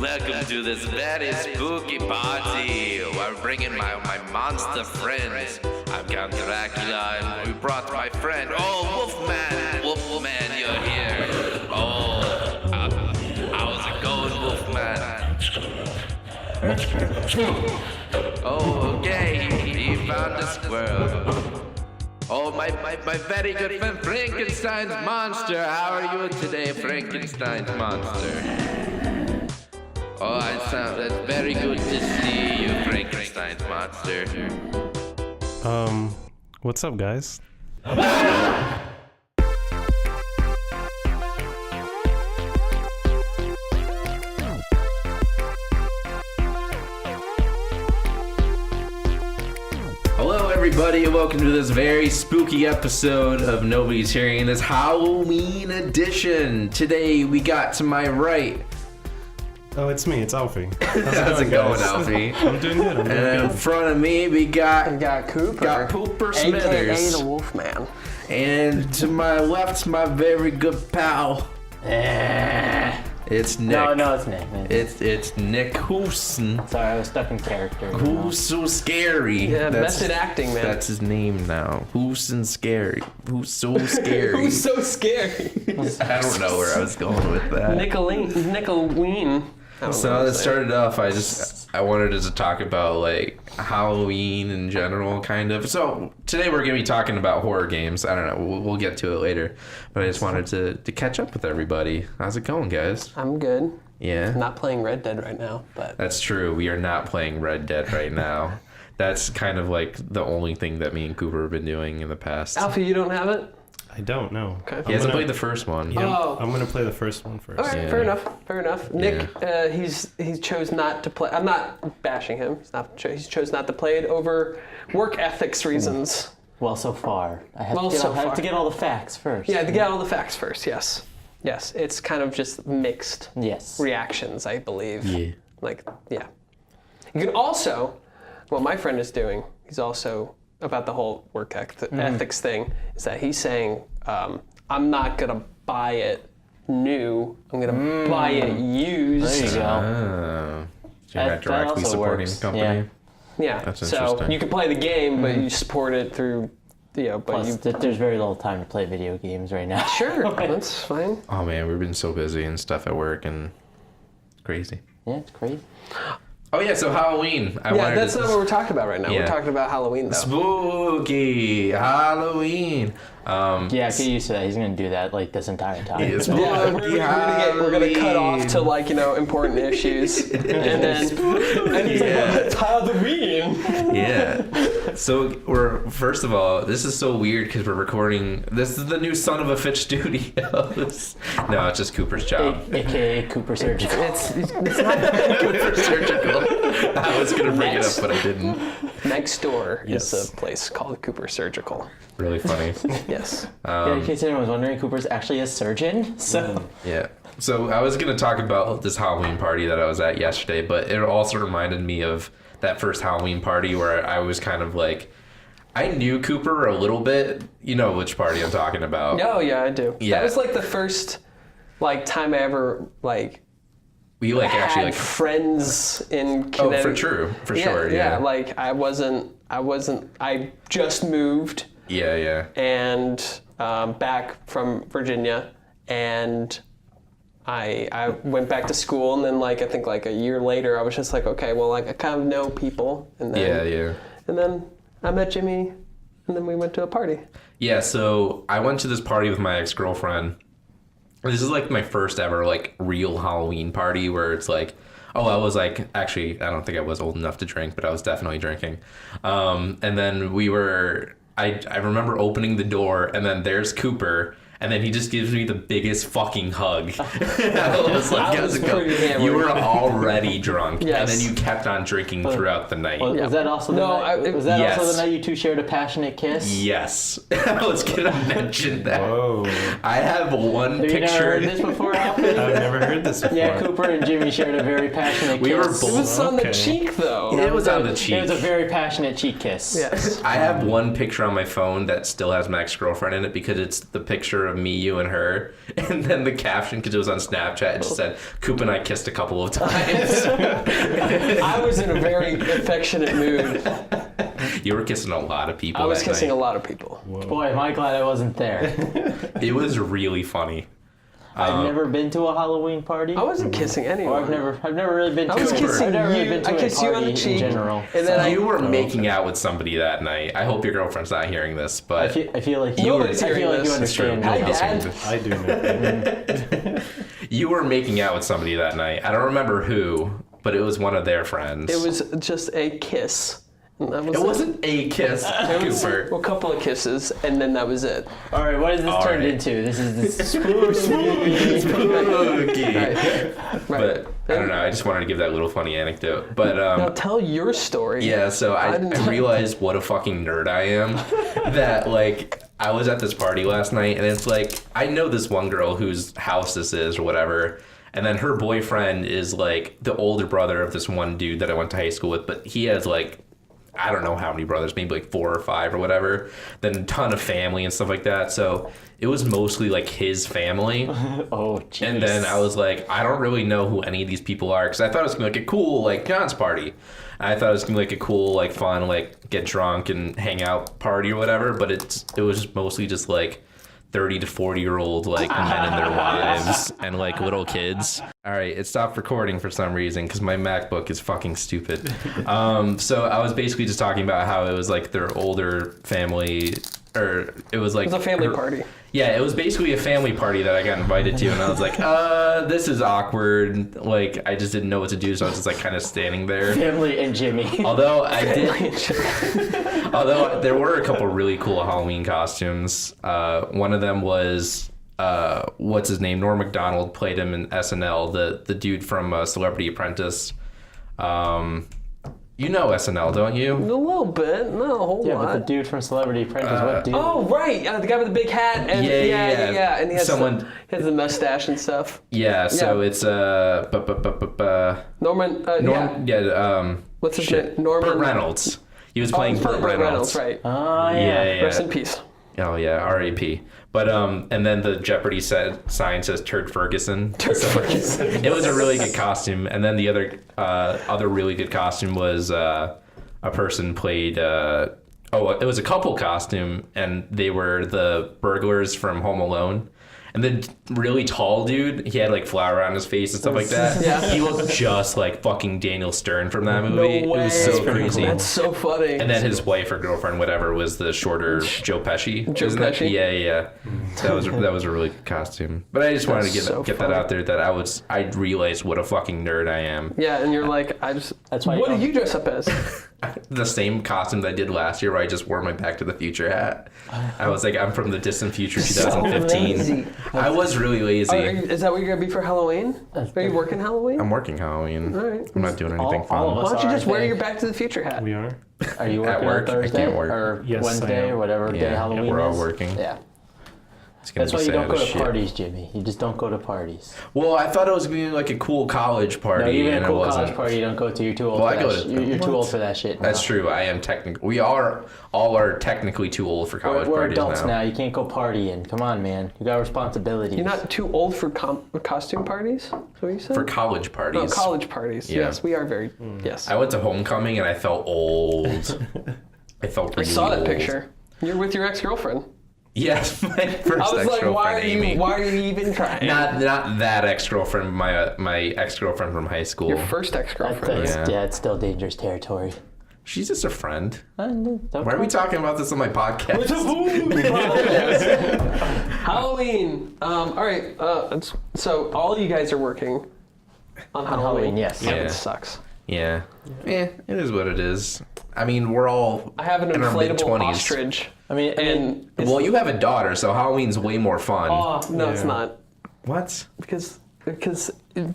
Welcome to this very spooky party. We're bringing my monster friends. I'm Count Dracula, and we brought my friend. Oh, Wolfman! Wolfman, you're here. Oh, how's it going, Wolfman? Oh, okay, he found a squirrel. Oh, my very good friend Frankenstein's monster. How are you today, Frankenstein's monster? Oh, that's very good to see you, Frankenstein's monster. What's up, guys? Hello, everybody, and welcome to this very spooky episode of Nobody's Hearing, this Halloween edition. Today, we got to my right. Oh, it's me. It's Alphy. How's it going, Alphy? I'm doing good. And in front of me, we got Cooper. Got Pooper Smithers. AKA the Wolfman. And to my left, my very good pal. It's Nick. No, it's Nick. It's Nick Hoosen. Sorry, I was stuck in character. Who's so scary? Yeah, method acting, man. That's his name now. Hoosen Scary. Who's so scary? Who's so scary? I don't know where I was going with that. Nickelween. So it started off, I wanted to talk about like Halloween in general, kind of. So today we're gonna be talking about horror games. I don't know, we'll get to it later. But I just wanted to catch up with everybody. How's it going, guys? I'm good. Yeah. I'm not playing Red Dead right now, but That's true. We are not playing Red Dead right now. That's kind of like the only thing that me and Cooper have been doing in the past. Alpha, you don't have it? I don't know. Okay. He hasn't played the first one. Yeah, Oh. I'm gonna play the first one first. All right, Yeah. fair enough. Nick, he chose not to play. I'm not bashing him. He chose not to play it over work ethics reasons. Well, so far. I have, Well, to, get so all, I have far. to get all the facts first. Yeah, to get all the facts first. Yes, it's kind of just mixed Yes. reactions, I believe. Yeah. Yeah. You can also, what my friend is doing, he's also about the whole work ethics thing, is that he's saying, I'm not gonna buy it new. I'm gonna buy it used. There you go. Oh. So you're not That directly also supporting works. the company? Yeah. That's so interesting. you can play the game, but you support it through, but Plus, you. there's very little time to play video games right now. Sure, that's fine. Oh man, we've been so busy and stuff at work and it's crazy. Yeah, it's crazy. Oh yeah, so Halloween. Yeah, that's not what we're talking about right now. Yeah. We're talking about Halloween, though. Spooky Halloween. Yeah, get used to that. He's going to do that like this entire time. It's Yeah, spooky we're gonna cut off to Halloween. important issues, and then Yeah. Halloween. Yeah. So first of all, this is so weird because we're recording. This is the new Son of a Fitch Studios. No, it's just Cooper's job. AKA Cooper Surgical. It's not Cooper Surgical. I was gonna bring it up, but I didn't. next door. Yes. Is a place called Cooper Surgical. Really funny. Yes. Yeah, in case anyone was wondering, Cooper's actually a surgeon. So Yeah. So I was going to talk about this Halloween party that I was at yesterday, but it also reminded me of that first Halloween party where I was kind of like, I knew Cooper a little bit. You know which party I'm talking about. Oh yeah, I do. Yeah. That was like the first time I ever We had actually friends in Oh, Connecticut. for sure. Yeah. Like I just moved Yeah. and back from Virginia, and I went back to school, and then I think a year later I was just like, okay, well, I kind of know people, and then Yeah. and then I met Jimmy, and then we went to a party. Yeah, so I went to this party with my ex-girlfriend. This is my first ever real Halloween party where it's I was actually, I don't think I was old enough to drink, but I was definitely drinking. And then I remember opening the door, and then there's Cooper, and then he just gives me the biggest fucking hug. I was like, I was how's it going? pretty hammered. You were already drunk, Yes. and then you kept on drinking throughout the night. was that also the night? Was that Yes. also the night you two shared a passionate kiss? Yes. I was gonna mention that. Whoa. I have one Have you never picture. heard this before, Alfie? I've never heard this before. Yeah, Cooper and Jimmy shared a very passionate We were kiss. both- It was on the Okay. cheek, though. It was on the cheek. It was a very passionate cheek kiss. Yes. I have one picture on my phone that still has my ex-girlfriend in it because it's the picture of me, you, and her. And then the caption, because it was on Snapchat, it just said, Coop and I kissed a couple of times. I was in a very affectionate mood. You were kissing a lot of people. I was that kissing night. a lot of people. Whoa. Boy, am I glad I wasn't there. It was really funny. I've never been to a Halloween party. I wasn't kissing anyone. Or I've never really been to. I was kissing I've never really you. been to I a kissed you on party the cheek. in general. And then You were making out with somebody that night. I hope your girlfriend's not hearing this, but I feel like You you. were I hearing feel like you this. it's true. understand. Hi, me. Dad. I do know. You were making out with somebody that night. I don't remember who, but it was one of their friends. It was just a kiss. And that was It wasn't a kiss, It was Cooper. a couple of kisses, and then that was it. All right, what has this All turned right. into? This is the spooky. Spooky. Right. But I don't know. I just wanted to give that little funny anecdote. But Now tell your story. yeah, so I didn't- realized what a fucking nerd I am. That like I was at this party last night, and it's like I know this one girl whose house this is or whatever. And then her boyfriend is like the older brother of this one dude that I went to high school with, but he has like I don't know how many brothers, maybe like 4 or 5 or whatever. Then a ton of family and stuff like that. So it was mostly like his family. Oh, jeez. And then I was like, I don't really know who any of these people are because I thought it was gonna be like a cool like dance party. I thought it was gonna be like a cool like fun like get drunk and hang out party or whatever. But it was mostly just like 30 to 40-year-old like men and their wives and like little kids. All right, it stopped recording for some reason because my MacBook is fucking stupid. So I was basically just talking about how it was like their older family, or it was like It was a family party. Yeah, it was basically a family party that I got invited to, and I was like, this is awkward. Like, I just didn't know what to do, so I was just like kind of standing there. Family and Jimmy. Although although there were a couple really cool Halloween costumes. One of them was what's his name? Norm Macdonald played him in SNL, the dude from Celebrity Apprentice. You know SNL, don't you? A little bit, not a whole Yeah, lot. but the dude from Celebrity Apprentice, what dude? Oh, right. The guy with the big hat. And Yeah. And he has, Someone- he has the mustache and stuff. Yeah. So Yeah. it's Norman. What's his shit. name? Norman. Burt Reynolds. He was playing Burt Reynolds. right. Oh, yeah. Yeah. Rest in peace. Oh yeah, R.A.P. But and then the Jeopardy sign says Turd Ferguson. Ferguson. It was a really good costume. And then the other really good costume was a person played. It was a couple costume, and they were the burglars from Home Alone. And the really tall dude, he had like flour on his face and stuff like that. Yeah. He looked just like fucking Daniel Stern from that movie. No way. It was so That's pretty crazy. cool. That's so funny. And then his wife or girlfriend, whatever, was the shorter Joe Pesci. Joe isn't it? Pesci? Yeah. That was a really good costume. But I just wanted to That's so get that funny. out there that I realized what a fucking nerd I am. Yeah, and you're like, That's why what you did you dress up as? The same costume that I did last year, where I just wore my Back to the Future hat. I was like, I'm from the distant future, 2015. lazy. I was really lazy. Is that what you're gonna be for Halloween? Are you working Halloween? I'm working Halloween. All right. I'm not doing anything fun. all of us Why don't you are, just I wear think. your Back to the Future hat? We are. Are you At working work? on I Thursday can't work. or Yes, I Wednesday am. or whatever day Yeah, Halloween we're all is? working. Yeah. It's gonna That's be why you don't sad go as to shit. parties, Jimmy. You just don't go to parties. Well, I thought it was gonna be like a cool college party, No, even and a cool it wasn't. college party you don't go to. You're too old Well, for I go that. to- You're too What? old for that shit. That's true. I am technically. We are all are technically too old for college We're parties adults now. now. You can't go partying. Come on, man. You got responsibilities. You're not too old for costume parties? Is that what you said? For college parties. Oh, college parties. Yeah. Yes, we are very. Yes. I went to homecoming and I felt old. I felt I really saw that old. picture. You're with your ex-girlfriend. Yes, my first I was like, ex-girlfriend, Amy. why are you even trying? Not that ex-girlfriend, my ex-girlfriend from high school. Your first ex-girlfriend. That's, Yeah. yeah, it's still dangerous territory. She's just a friend. Don't Why are we talking about this on my podcast? Halloween. All right. So all you guys are working on Halloween. Halloween, yes. Yeah. Yeah. It sucks. Yeah. It is what it is. I mean, we're all I have an in our inflatable mid-20s. ostrich. I mean, And Well, you have a daughter, so Halloween's way more fun. oh no, it's Yeah. not What? because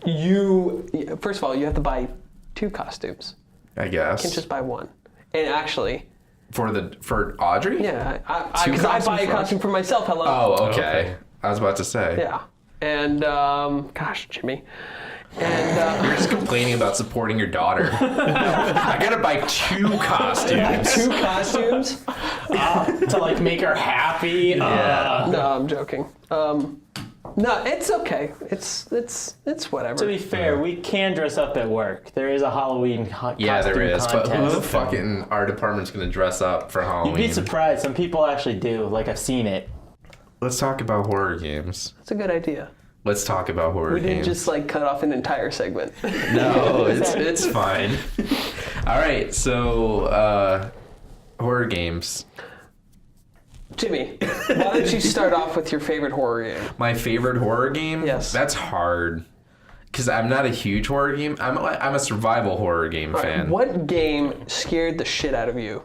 you first of all you have to buy 2 costumes. I You guess. can't just buy one. And actually, For Audrey? yeah, Two because I buy a costumes for- costume for myself. Hello. Oh, okay. Okay. I was about to say. Yeah. And gosh, Jimmy. And You're just complaining about supporting your daughter. I gotta buy 2 costumes. 2 costumes. To like make her happy. Yeah. No, I'm joking. No, it's okay. It's whatever. To be fair, we can dress up at work. There is a Halloween Yeah, there costume is. But who contest. the fucking our department's gonna dress up for Halloween? You'd be surprised. Some people actually do. Like, I've seen it. Let's talk about horror games. It's a good idea. Let's talk about horror We didn't games. just like cut off an entire segment. No, it's fine. All right, so horror games. Jimmy, why don't you start off with your favorite horror game? My favorite horror game? Yes. That's hard. Because I'm not a huge horror game. I'm a survival horror game fan. What game scared the shit out of you?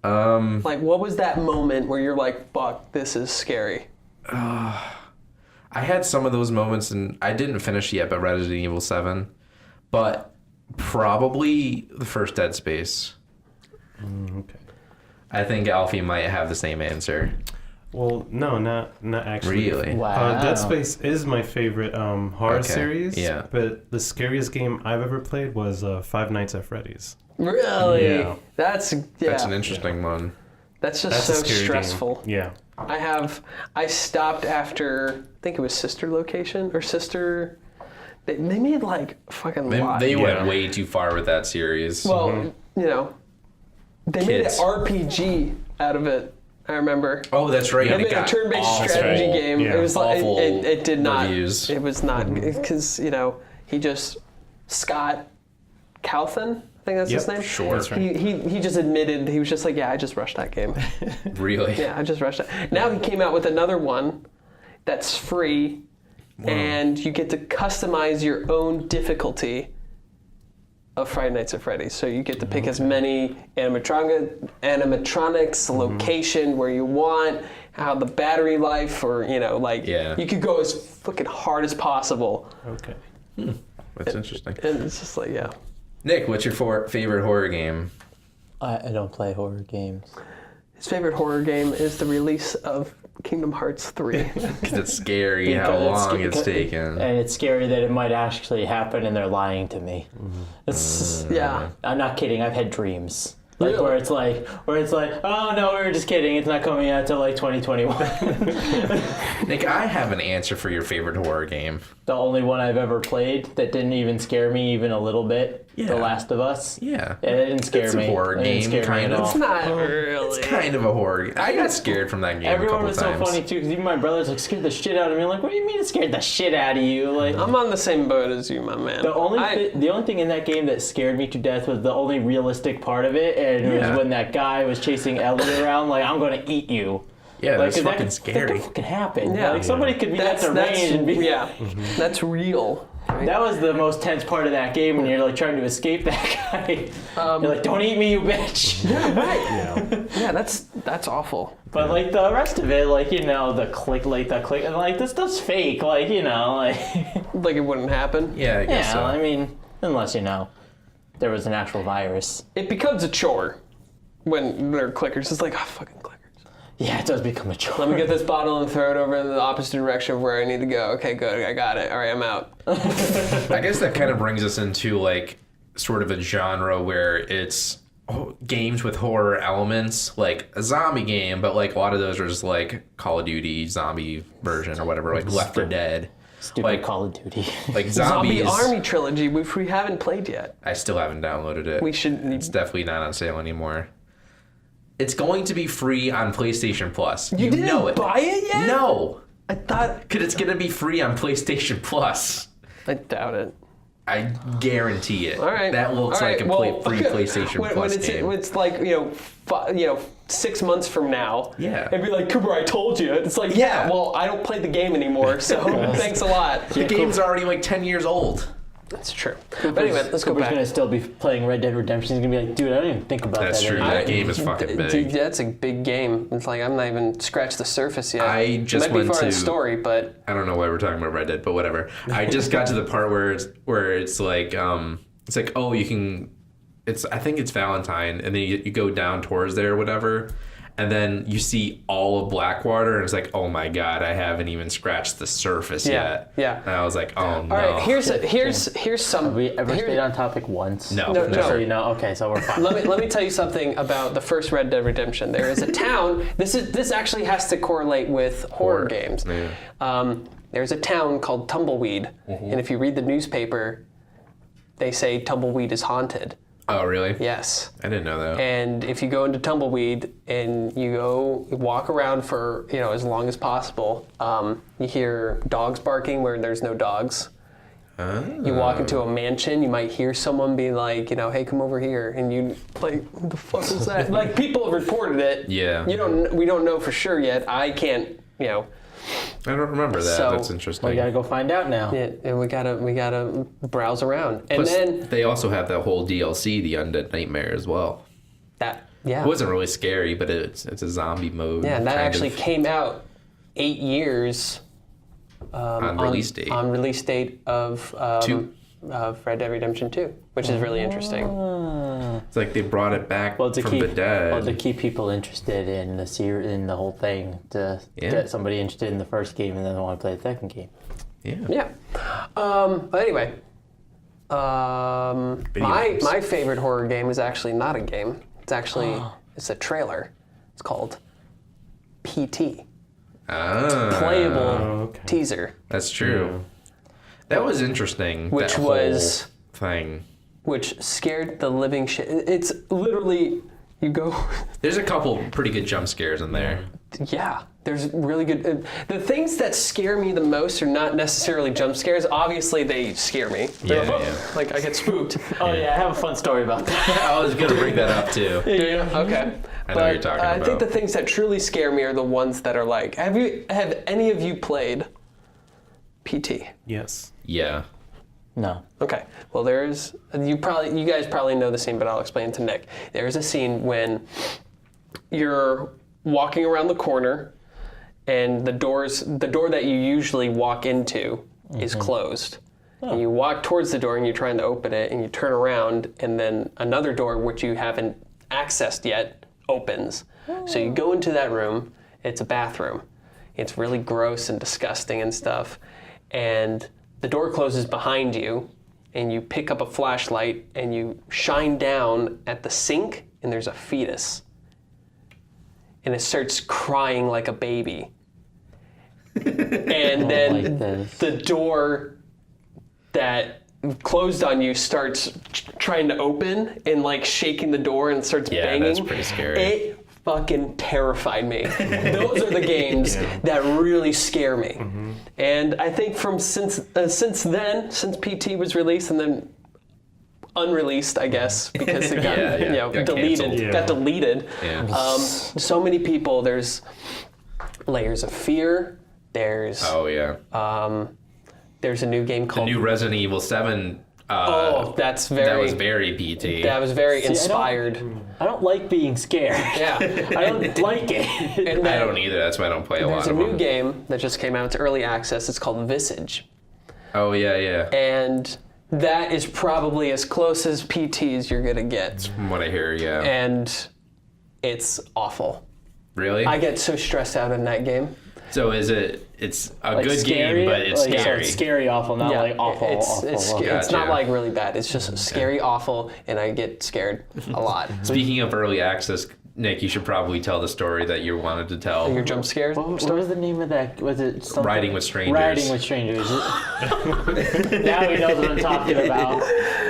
Like, what was that moment where you're like, fuck, this is scary? I had some of those moments, and I didn't finish yet, but Resident Evil 7. But probably the first Dead Space. Okay. I think Alfie might have the same answer. Well, no, not actually. Really? Wow. Dead Space is my favorite horror Okay, series. yeah. But the scariest game I've ever played was Five Nights at Freddy's. Really? Yeah. That's That's an interesting one. That's just That's so a scary stressful. game. Yeah. I stopped after, I think it was Sister Location or Sister. They made like fucking lot. They went Yeah. way too far with that series. Well, you know, they Kids. made an RPG out of it. I remember. Oh, that's right. They It made a got turn-based awful strategy game. Yeah. It was like Awful it did not. reviews. It was not because he just Scott Cawthon. I think that's his Yep, name. sure. That's right. He just admitted he was just like, yeah, I just rushed that game. Really? Yeah, I just rushed it. Now he came out with another one that's free, and you get to customize your own difficulty of Friday Nights at Freddy's. So you get to pick as many animatronics, location where you want, how the battery life, or Yeah. you could go as fucking hard as possible. Okay. That's interesting. And it's just like, yeah. Nick, what's your favorite horror game? I don't play horror games. His favorite horror game is the release of Kingdom Hearts 3. Because it's scary how Because long it's taken. And it's scary that it might actually happen and they're lying to me. It's, Yeah. I'm not kidding. I've had dreams. Like Really? where it's like, oh no, we were just kidding. It's not coming out till like 2021. Nick, I have an answer for your favorite horror game. The only one I've ever played that didn't even scare me even a little bit. Yeah. The Last of Us. Yeah. It didn't scare It's a me. horror It didn't game, scare me kind at of. all. It's not really. It's kind of a horror game. I got scared from that game Everyone a couple was times. so funny too, because even my brother's like scared the shit out of me. I'm like, what do you mean it scared the shit out of you? Like, I'm on the same boat as you, my man. the only thing in that game that scared me to death was the only realistic part of it, and it Yeah. was when that guy was chasing Ellie around like, I'm gonna eat you. Yeah, Like, that's 'cause that fucking could- scary. That could fucking happen. Yeah. Like somebody could be at the range and be. yeah, that's real. Right? That was the most tense part of that game when you're like trying to escape that guy. You're like, don't eat me, you bitch. Yeah, that's awful. But like the rest of it, like the click, and like this stuff's fake. Like like. Like it wouldn't happen. Yeah, I guess Yeah, so. I mean, unless there was an actual virus. It becomes a chore when there are clickers. It's like, oh, fucking clickers. Yeah, it does become a chore. Let me get this bottle and throw it over in the opposite direction of where I need to go. Okay, good. I got it. All right, I'm out. I guess that kind of brings us into like sort of a genre where it's games with horror elements, like a zombie game, but like a lot of those are just like Call of Duty zombie version or whatever, like Left 4 Dead. Stupid like- Call of Duty. Like Zombie zombies. Army Trilogy, which we haven't played yet. I still haven't downloaded it. We should. It's definitely not on sale anymore. It's going to be free on PlayStation Plus. You didn't know it. buy it yet? No, I thought. because it's going to be free on PlayStation Plus. I doubt it. I guarantee it. All right. That looks All like right, a free PlayStation when Plus it's, game. It's like 6 months from now. Yeah. It'd be like, Cooper, I told you. It's like, Yeah. well, I don't play the game anymore, so thanks a lot. The game's already like 10 years old. That's true. But anyway, let's go Cooper's back. gonna still be playing Red Dead Redemption. He's gonna be like, dude, I didn't even think about That's that. true. anymore." That game is fucking big. Dude, that's a big game. It's like I'm not even scratched the surface yet. I just Might be went far in to- story, but I don't know why we're talking about Red Dead, but whatever. I just got to the part where it's like oh, you can. I think it's Valentine, and then you go down towards there or whatever, and then you see all of Blackwater, and it's like, oh my god, I haven't even scratched the surface yet. Yeah. And I was like, oh no. All right, here's some. Have we ever stayed on topic once? No, No, never. So you know, okay, so we're fine. Let me tell you something about the first Red Dead Redemption. There is a town. This actually has to correlate with horror games. Yeah. There's a town called Tumbleweed, and if you read the newspaper, they say Tumbleweed is haunted. Oh, really? Yes. I didn't know that. And if you go into Tumbleweed and you walk around for as long as possible, you hear dogs barking where there's no dogs. You walk into a mansion, you might hear someone be like, hey, come over here, and you like, what the fuck was that? Like, people have reported it. Yeah. We don't know for sure yet. I can't, I don't remember that. So- That's interesting. We gotta go find out now. Yeah, and we gotta browse around, and Plus, then they also have that whole DLC, the Undead Nightmare, as well. that, yeah, It wasn't really scary, but it's a zombie mode. yeah, and that kind actually of came out 8 years on release date. on release date of Red Dead Redemption 2, which is really interesting. It's like they brought it back Well, to from keep the dead. to keep people interested in in the whole thing, to get somebody interested in the first game and then want to play the second game. Yeah. Yeah. But anyway, my favorite horror game is actually not a game. It's actually it's a trailer. It's called PT. Playable teaser. That's true. That was interesting. Which that was- whole thing. Which scared the living shit. It's literally you go. There's a couple pretty good jump scares in there. Yeah, there's really good. The things that scare me the most are not necessarily jump scares. Obviously, they scare me. They're Yeah. like I get spooked. Oh yeah, I have a fun story about that. I was gonna bring that up too. Okay. I know what you're talking I think about. the things that truly scare me are the ones that are like. Have any of you played PT? Yes. Yeah. No. Okay. Well, you guys probably know the scene, but I'll explain to Nick. There's a scene when you're walking around the corner, and the door that you usually walk into is closed. And you walk towards the door and you're trying to open it, and you turn around, and then another door which you haven't accessed yet opens. So you go into that room. It's a bathroom. It's really gross and disgusting and stuff. And the door closes behind you, and you pick up a flashlight and you shine down at the sink, and there's a fetus. And it starts crying like a baby. And then the door that closed on you starts trying to open and like shaking the door and starts banging. that's pretty scary. It fucking terrified me. Those are the games that really scare me. And I think since PT was released and then unreleased, I guess, because it got, got deleted. canceled. Got deleted. Yeah. So many people. There's Layers of Fear. There's Oh yeah. there's a new game called. New Resident Evil 7. That's That was very. very PT. That was very I don't- inspired. I don't like being scared. Yeah. I don't like it. And I then don't either. That's why I don't play a There's lot a of new them. game that just came out. It's early access. It's called Visage. Oh yeah, yeah. And that is probably as close as PT as you're going to get. From what I hear, yeah. And it's awful. Really? I get so stressed out in that game. So it's a Like good scary, game, but it's like, so scary. it's scary, awful, not like awful, it's, awful. It's, awful. it's not Gotcha. like really bad. It's just scary, awful, and I get scared a lot. Speaking of early access, Nick, you should probably tell the story that you wanted to tell. Your jump scares? What was the name of that? Was it something? Riding with Strangers. Riding with Strangers. Now we know what I'm talking about.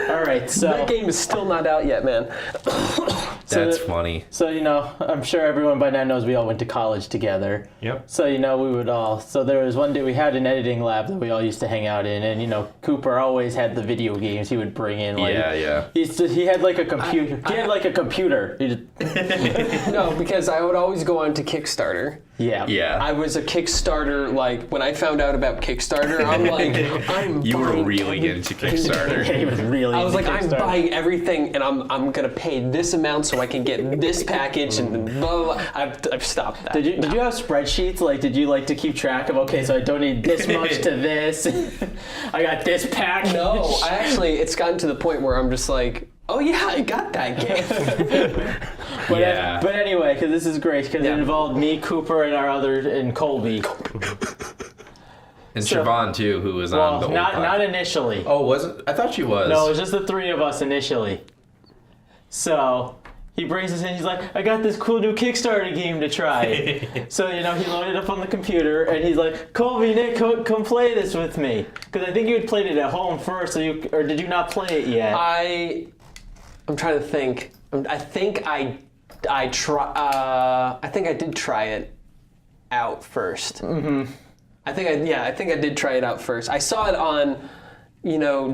All right, so That game is still not out yet, man. That's funny. So, I'm sure everyone by now knows we all went to college together. Yep. So, we would all... So there was one day we had an editing lab that we all used to hang out in. And, Cooper always had the video games he would bring in. Like, Yeah. He had like a computer. He had like a computer. He just, No, because I would always go on to Kickstarter. yeah. Yeah. I was a Kickstarter, like, when I found out about Kickstarter, I'm like, You were buying really into Kickstarter. He was really I was into like, I'm Kickstarter. buying everything, and I'm gonna pay this amount so I can get this package, and blah, blah, blah. I've stopped that. Did you have spreadsheets? Like, did you like to keep track of, okay, so I donate this much to this. I got this pack. No, it's gotten to the point where I'm just like, Oh yeah, I got that game. But anyway, because this is great, because it involved me, Cooper, and Colby. And Siobhan too, who was on the old not initially. Oh, was it? I thought she was. No, it was just the three of us initially. So he brings us in. He's like, I got this cool new Kickstarter game to try. So, he loaded up on the computer, and he's like, Colby, Nick, come play this with me. Because I think you had played it at home first, or did you not play it yet? I'm trying to think. I think I did try it out first. Mm-hmm. I think I did try it out first. I saw it on,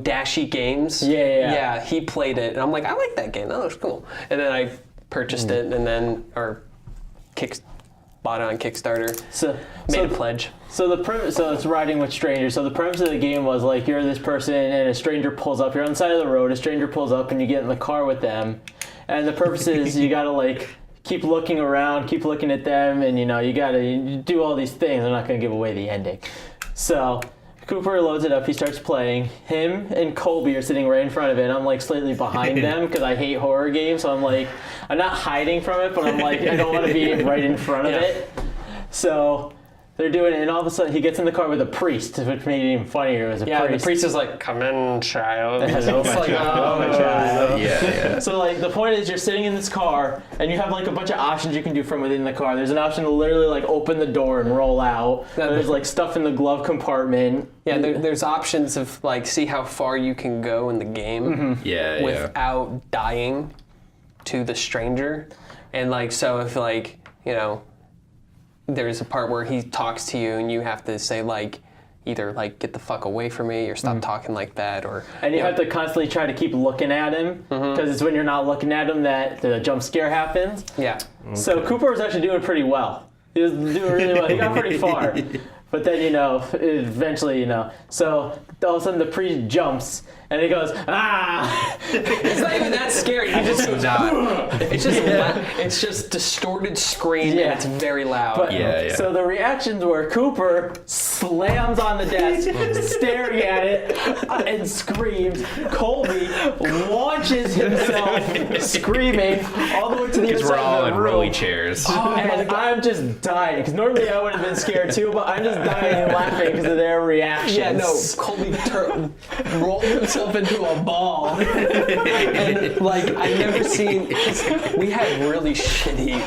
Dashy Games. Yeah, he played it, and I'm like, I like that game. That looks cool. And then I purchased it, and then bought it on Kickstarter. Made a pledge. So it's riding with strangers. So the premise of the game was like you're this person, and a stranger pulls up. You're on the side of the road. A stranger pulls up, and you get in the car with them. And the purpose is you gotta keep looking around, keep looking at them, and you gotta do all these things. I'm not gonna give away the ending. So Cooper loads it up, he starts playing. Him and Colby are sitting right in front of it, and I'm slightly behind them because I hate horror games, so I'm not hiding from it, but I'm I don't want to be right in front of it. So they're doing it, and all of a sudden he gets in the car with a priest, which made it even funnier. It was a priest. The priest is like, come in, child. Hello, my child. Yeah. So the point is you're sitting in this car, and you have a bunch of options you can do from within the car. There's an option to literally open the door and roll out. There's stuff in the glove compartment. Yeah, there's options of see how far you can go in the game without dying to the stranger. And so if there's a part where he talks to you and you have to say either get the fuck away from me or stop talking like that, or and you have to constantly try to keep looking at him because it's when you're not looking at him that the jump scare happens. Yeah. Okay. So Cooper was actually doing pretty well. He was doing really well. He got pretty far. But then, eventually, so all of a sudden the priest jumps and he goes, ah! It's not even that scary. He just goes, it's just distorted scream and it's very loud. But, so the reactions were Cooper slams on the desk, staring at it, and screams. Colby launches himself, screaming, all the way to the other side of the room. Because we're all in rolly chairs. And I'm just dying, because normally I would have been scared too, but I'm just dying and laughing because of their reactions. Yeah, no, Colby rolled himself into a ball. And I never seen, we had really shitty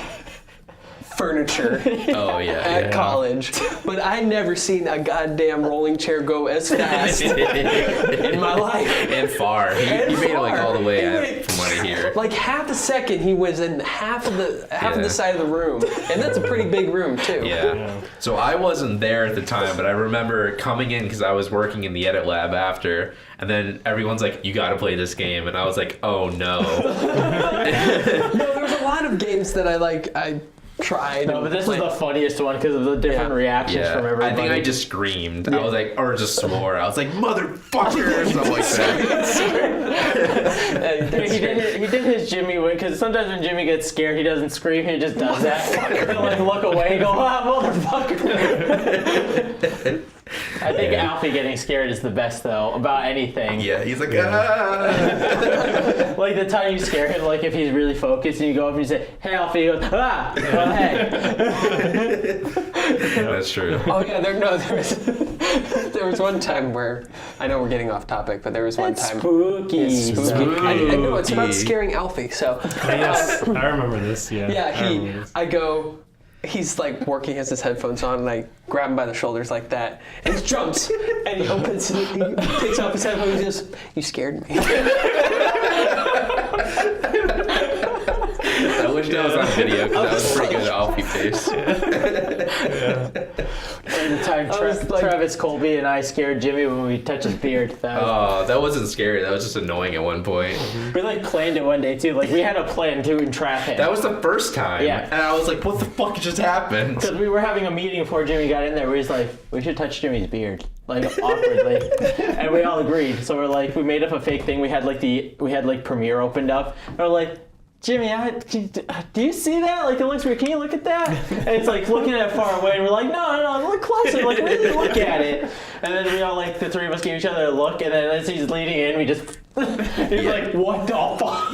furniture at college, but I never seen a goddamn rolling chair go as fast in my life. And far. He made it all the way from what I hear. Half a second he was in half of the side of the room. And that's a pretty big room too. Yeah. So I wasn't there at the time, but I remember coming in because I was working in the edit lab after, and then everyone's like, you gotta play this game, and I was like, oh no. No, there was a lot of games that I tried. No, but this was the funniest one because of the different reactions from everybody. I think I just screamed. I was or just swore. I was like, motherfucker, or something like that. He did his Jimmy win, because sometimes when Jimmy gets scared, he doesn't scream, he just does that. He'll look away and go, motherfucker. I think Alphy getting scared is the best, though, about anything. Yeah, he's like, ah. The time you scare him, if he's really focused, and you go up and you say, hey, Alphy, he goes, ah, well, hey. That's true. Oh, yeah, there was one time where, I know we're getting off topic, but there was one time. Spooky. It's spooky. I know, it's about scaring Alphy, so. Yes, I remember this, yeah. Yeah, he's working, has his headphones on, and I grab him by the shoulders like that, and he jumps, and he takes off his headphones, and he goes, you scared me. I wish that was on video, because that was pretty good Alfie face. The time Travis Colby and I scared Jimmy when we touched his beard. That wasn't scary. That was just annoying at one point. We planned it one day too. We had a plan to entrap him. That was the first time. Yeah. And I was like, what the fuck just happened? Because we were having a meeting before Jimmy got in there where he's like, we should touch Jimmy's beard. Awkwardly. And we all agreed. So we made up a fake thing. We had Premiere opened up. And we're like, Jimmy, do you see that? Like, it looks weird. Can you look at that? And it's like looking at it far away, and we're like, no, look closer. Like, really look at it. And then we all, like, the three of us gave each other a look, and then as he's leaning in, we just, he's like, what the fuck?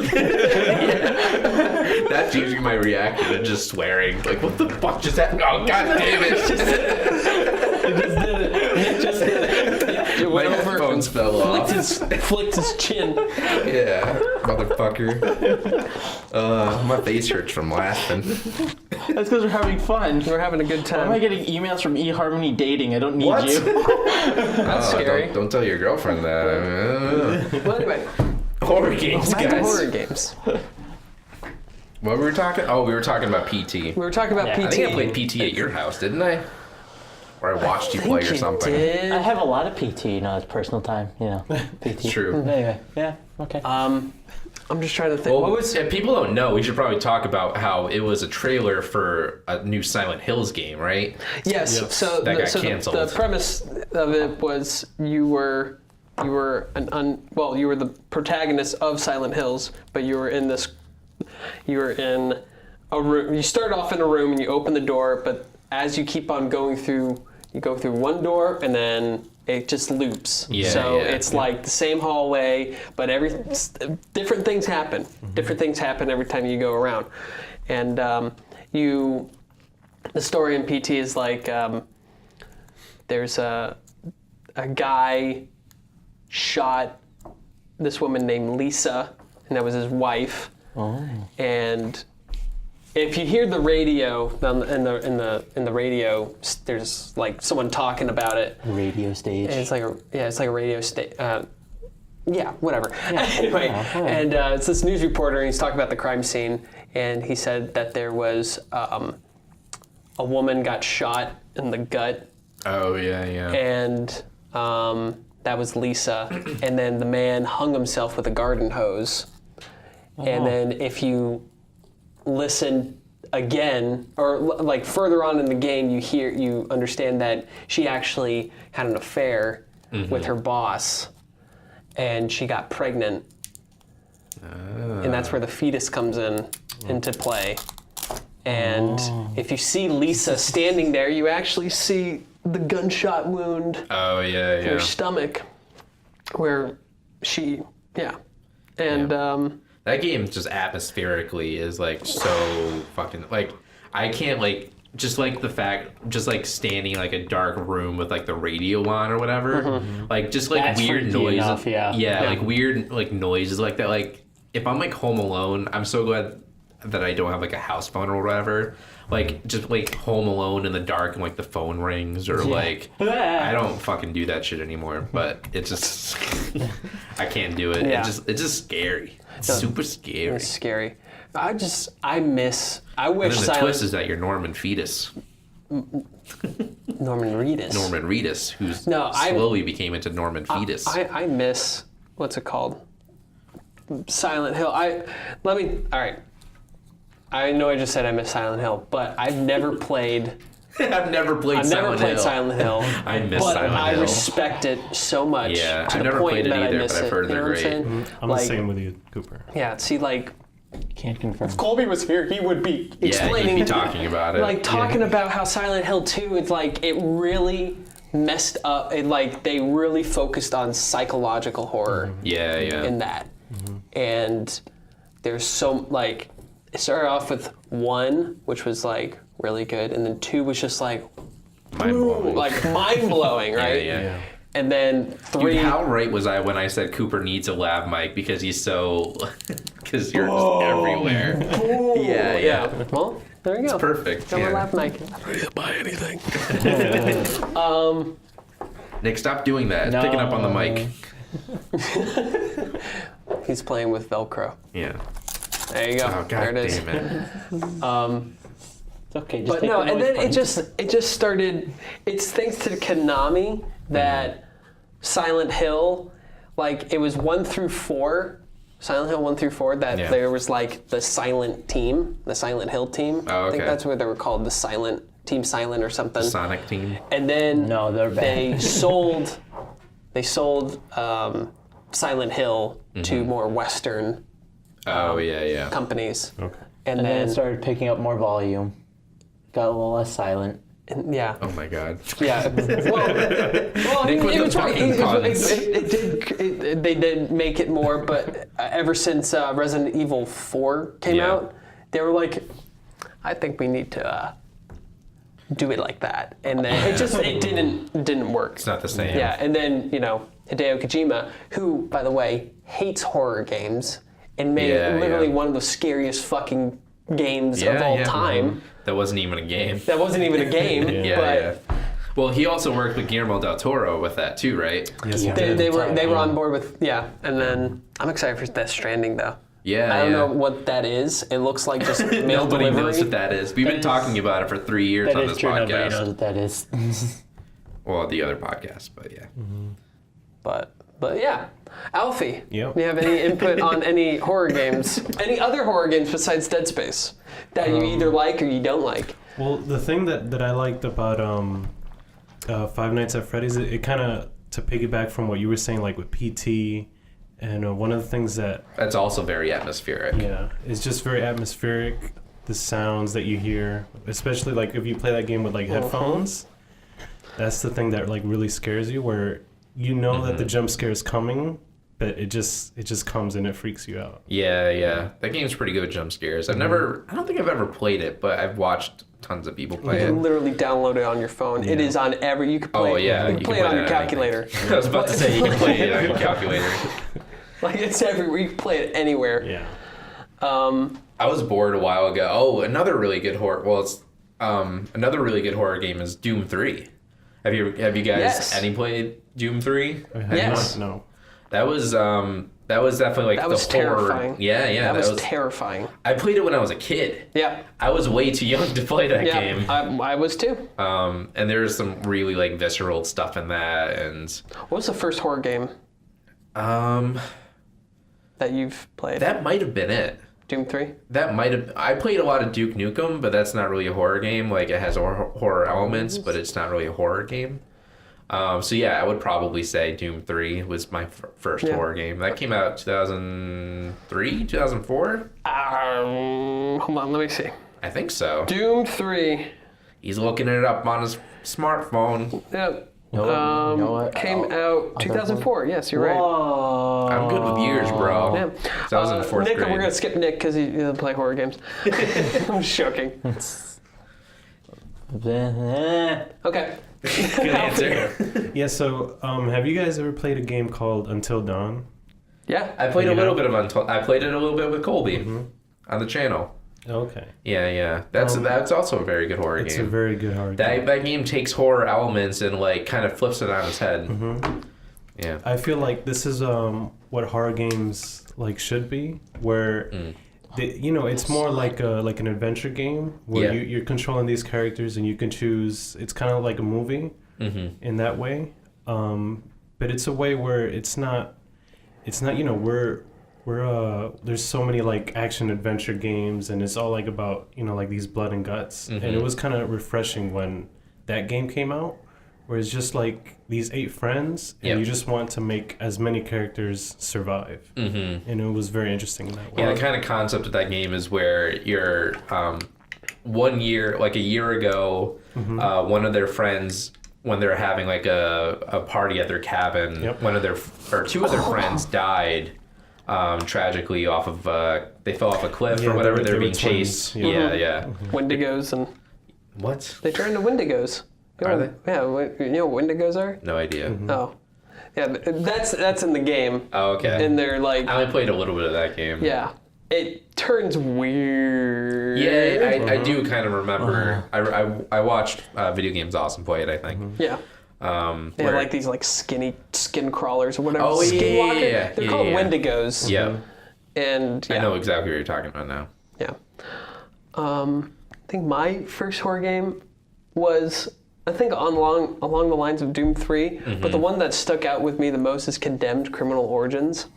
That's usually my reaction to just swearing. Like, what the fuck just happened? Oh, god damn it. It just did it. It My went over. headphones fell off. Flicked his chin. Yeah, motherfucker. My face hurts from laughing. That's because we're having fun. We're having a good Why am I time. getting emails from eHarmony Dating? I don't need What? you. That's scary. Don't tell your girlfriend that. Well, anyway, Horror games, back to guys. horror games. What were we talking? Oh, we were talking about PT. We were talking about Yeah, PT. I think I played PT at your house, didn't I? Or I watched you play or something. Did. I have a lot of PT, it's personal time, PT. It's true. Anyway, yeah, okay. I'm just trying to think. Well, What was? if people don't know, we should probably talk about how it was a trailer for a new Silent Hills game, right? Yes. Yep. So, That got the canceled. the premise of it was you were the protagonist of Silent Hills, but you were in a room. You start off in a room and you open the door, but as you keep on going through, you go through one door and then it just loops. Yeah, so yeah. it's like the same hallway, but different things happen. Different things happen every time you go around, and the story in PT is like there's a guy shot this woman named Lisa, and that was his wife. Oh. And if you hear the radio in the radio, there's like someone talking about it. Radio stage. And it's like a radio station. Yeah, whatever. Anyway, and it's this news reporter, and he's talking about the crime scene, and he said that there was a woman got shot in the gut, Oh, yeah. and that was Lisa, and then the man hung himself with a garden hose, and then if you listen again, or like further on in the game, you understand that she actually had an affair with her boss, and she got pregnant, and that's where the fetus comes into play. And if you see Lisa standing there, you actually see the gunshot wound Oh, yeah. in her stomach, where she, and That game just atmospherically is like so fucking like I can't like just like the fact just like standing in like a dark room with like the radio on or whatever, like just like That's weird freaky noises. enough, yeah. Like weird like noises like that. Like if I'm like home alone, I'm so glad that I don't have like a house phone or whatever. Like just like home alone in the dark and like the phone rings or like I don't fucking do that shit anymore. But it just I can't do it. Yeah. It's just scary. It's super scary. it's scary. I wish And then the Silent twist is that you're Norman Fetus. Norman Reedus. Norman Reedus, who's No, slowly became into Norman Fetus. I miss, what's it called? Silent Hill. All right. I know I just said I miss Silent Hill, but I've never played I've never played Silent Hill. I miss But Silent I Hill. respect it so much. Yeah, to I've the never point played it that I either, miss but I've it. heard You know they're what I'm great. saying? I'm the same with you, Cooper. Yeah, see, like, Can't confirm. Colby was here, he would be Yeah, explaining, he'd be talking about it. like talking about how Silent Hill 2, it's like it really messed up. It like they really focused on psychological horror yeah. in that, and there's so like it started off with 1, which was like really good, and then 2 was just like Mind-blowing. like mind blowing, right? Yeah. And then 3. Dude, how right was I when I said Cooper needs a lav mic because he's so because you're just everywhere. Yeah. Well, there you go. Perfect. Got my Yeah. laugh mic. I didn't buy anything. Nick, stop doing that. No. Picking up on the mic. He's playing with Velcro. Yeah. There you go. Oh, there god it is. damn it. It's okay. Just But take no, the and noise then button. it just started. It's thanks to Konami that Silent Hill, like it was 1 through 4, Silent Hill 1 through 4. That Yeah. there was like the Silent team, the Silent Hill team. Oh, I think okay. that's what they were called, the Silent Team Silent or something. Sonic team. And then No, they're bad. they sold Silent Hill to more Western Oh, yeah. companies. Okay. And And then then, it started picking up more volume. Got a little less silent. yeah. Oh my god. Yeah. Well, Nick with it the was right. fucking puns. They did make it more, but ever since Resident Evil 4 came out, they were like, I think we need to do it like that, and then it didn't work. It's not the same. Yeah, and then Hideo Kojima, who by the way hates horror games and made it literally one of the scariest fucking games of all time. That wasn't even a game. That wasn't even a game. Yeah. Well, he also worked with Guillermo del Toro with that too, right? Yes, you They did. were on board with and then I'm excited for Death Stranding though. Yeah. I don't know what that is. It looks like just mail Nobody delivery. knows what that is. We've been talking about it for 3 years That on is this true. Nobody knows podcast. what that is. Well, the other podcast, but yeah. But yeah, Alfie. Yep. Do you have any input on any horror games? Any other horror games besides Dead Space that you either like or you don't like? Well, the thing that I liked about Five Nights at Freddy's, it kind of, to piggyback from what you were saying, like with PT, and one of the things That's also very atmospheric. it's just very atmospheric. The sounds that you hear, especially like if you play that game with like headphones, that's the thing that like really scares you, where you know that the jump scare is coming, but it just comes and it freaks you out. Yeah. That game's pretty good with jump scares. I don't think I've ever played it, but I've watched tons of people You play it. can literally download it on your phone. It is on every. You can play. Oh, yeah, You can play it on your anything. calculator. I was about to say you can play it on your calculator. Like it's everywhere. You can play it anywhere. Yeah. I was bored a while ago. Oh, another really good horror. Well, it's another really good horror game is Doom 3. Have you guys Yes. played Doom 3? Yes. No. That was definitely like That the was horror. terrifying. Yeah. That was terrifying. I played it when I was a kid. Yeah. I was way too young to play that Yeah. game. I was too. And there's some really like visceral stuff in that, and What was the first horror game that you've played? that might have been it. Doom 3? That might have. I played a lot of Duke Nukem, but that's not really a horror game. Like it has horror elements, but it's not really a horror game. So yeah, I would probably say Doom 3 was my first horror game. That came out 2003, 2004. Hold on, let me see. I think so. Doom 3. He's looking it up on his smartphone. Yeah. You know what? Came out 2004. Yes, you're right. Whoa. I'm good with years, bro. Yeah. So I was in the fourth Nick, grade. we're gonna skip Nick because he doesn't play horror games. I'm just joking. Okay. Good answer. Yeah. So, have you guys ever played a game called Until Dawn? Yeah. I played a little bit of I played it a little bit with Colby on the channel. Okay. Yeah. That's also a very good horror It's game. a very good horror game. That game takes horror elements and like kind of flips it on its head. Yeah. I feel like this is what horror games like should be, where it's more like an adventure game where you're controlling these characters and you can choose. It's kind of like a movie in that way, but it's a way where it's not we're there's so many like action adventure games and it's all like about like these blood and guts, and it was kind of refreshing when that game came out, where it's just like these 8 friends and you just want to make as many characters survive, and it was very interesting in that way. Yeah, the kind of concept of that game is where you're a year ago, one of their friends, when they're having like a party at their cabin, two of their friends died tragically off of they fell off a cliff or whatever. They're being chased. Yeah. Wendigos and What? they turn into Wendigos. Are they? Yeah. You know what Wendigos are? No idea. Oh. Yeah. That's in the game. Oh, okay. And they're like. I only played a little bit of that game. Yeah. It turns weird. Yeah, I do kind of remember. I watched Video Games Awesome play it, I think. Yeah. They have like these like skinny skin crawlers or whatever. Oh, yeah, Skinwalker. yeah. They're called Yeah. Wendigos. Yeah. And I know exactly what you're talking about now. Yeah. I think my first horror game was, I think, along the lines of Doom 3, but the one that stuck out with me the most is Condemned Criminal Origins.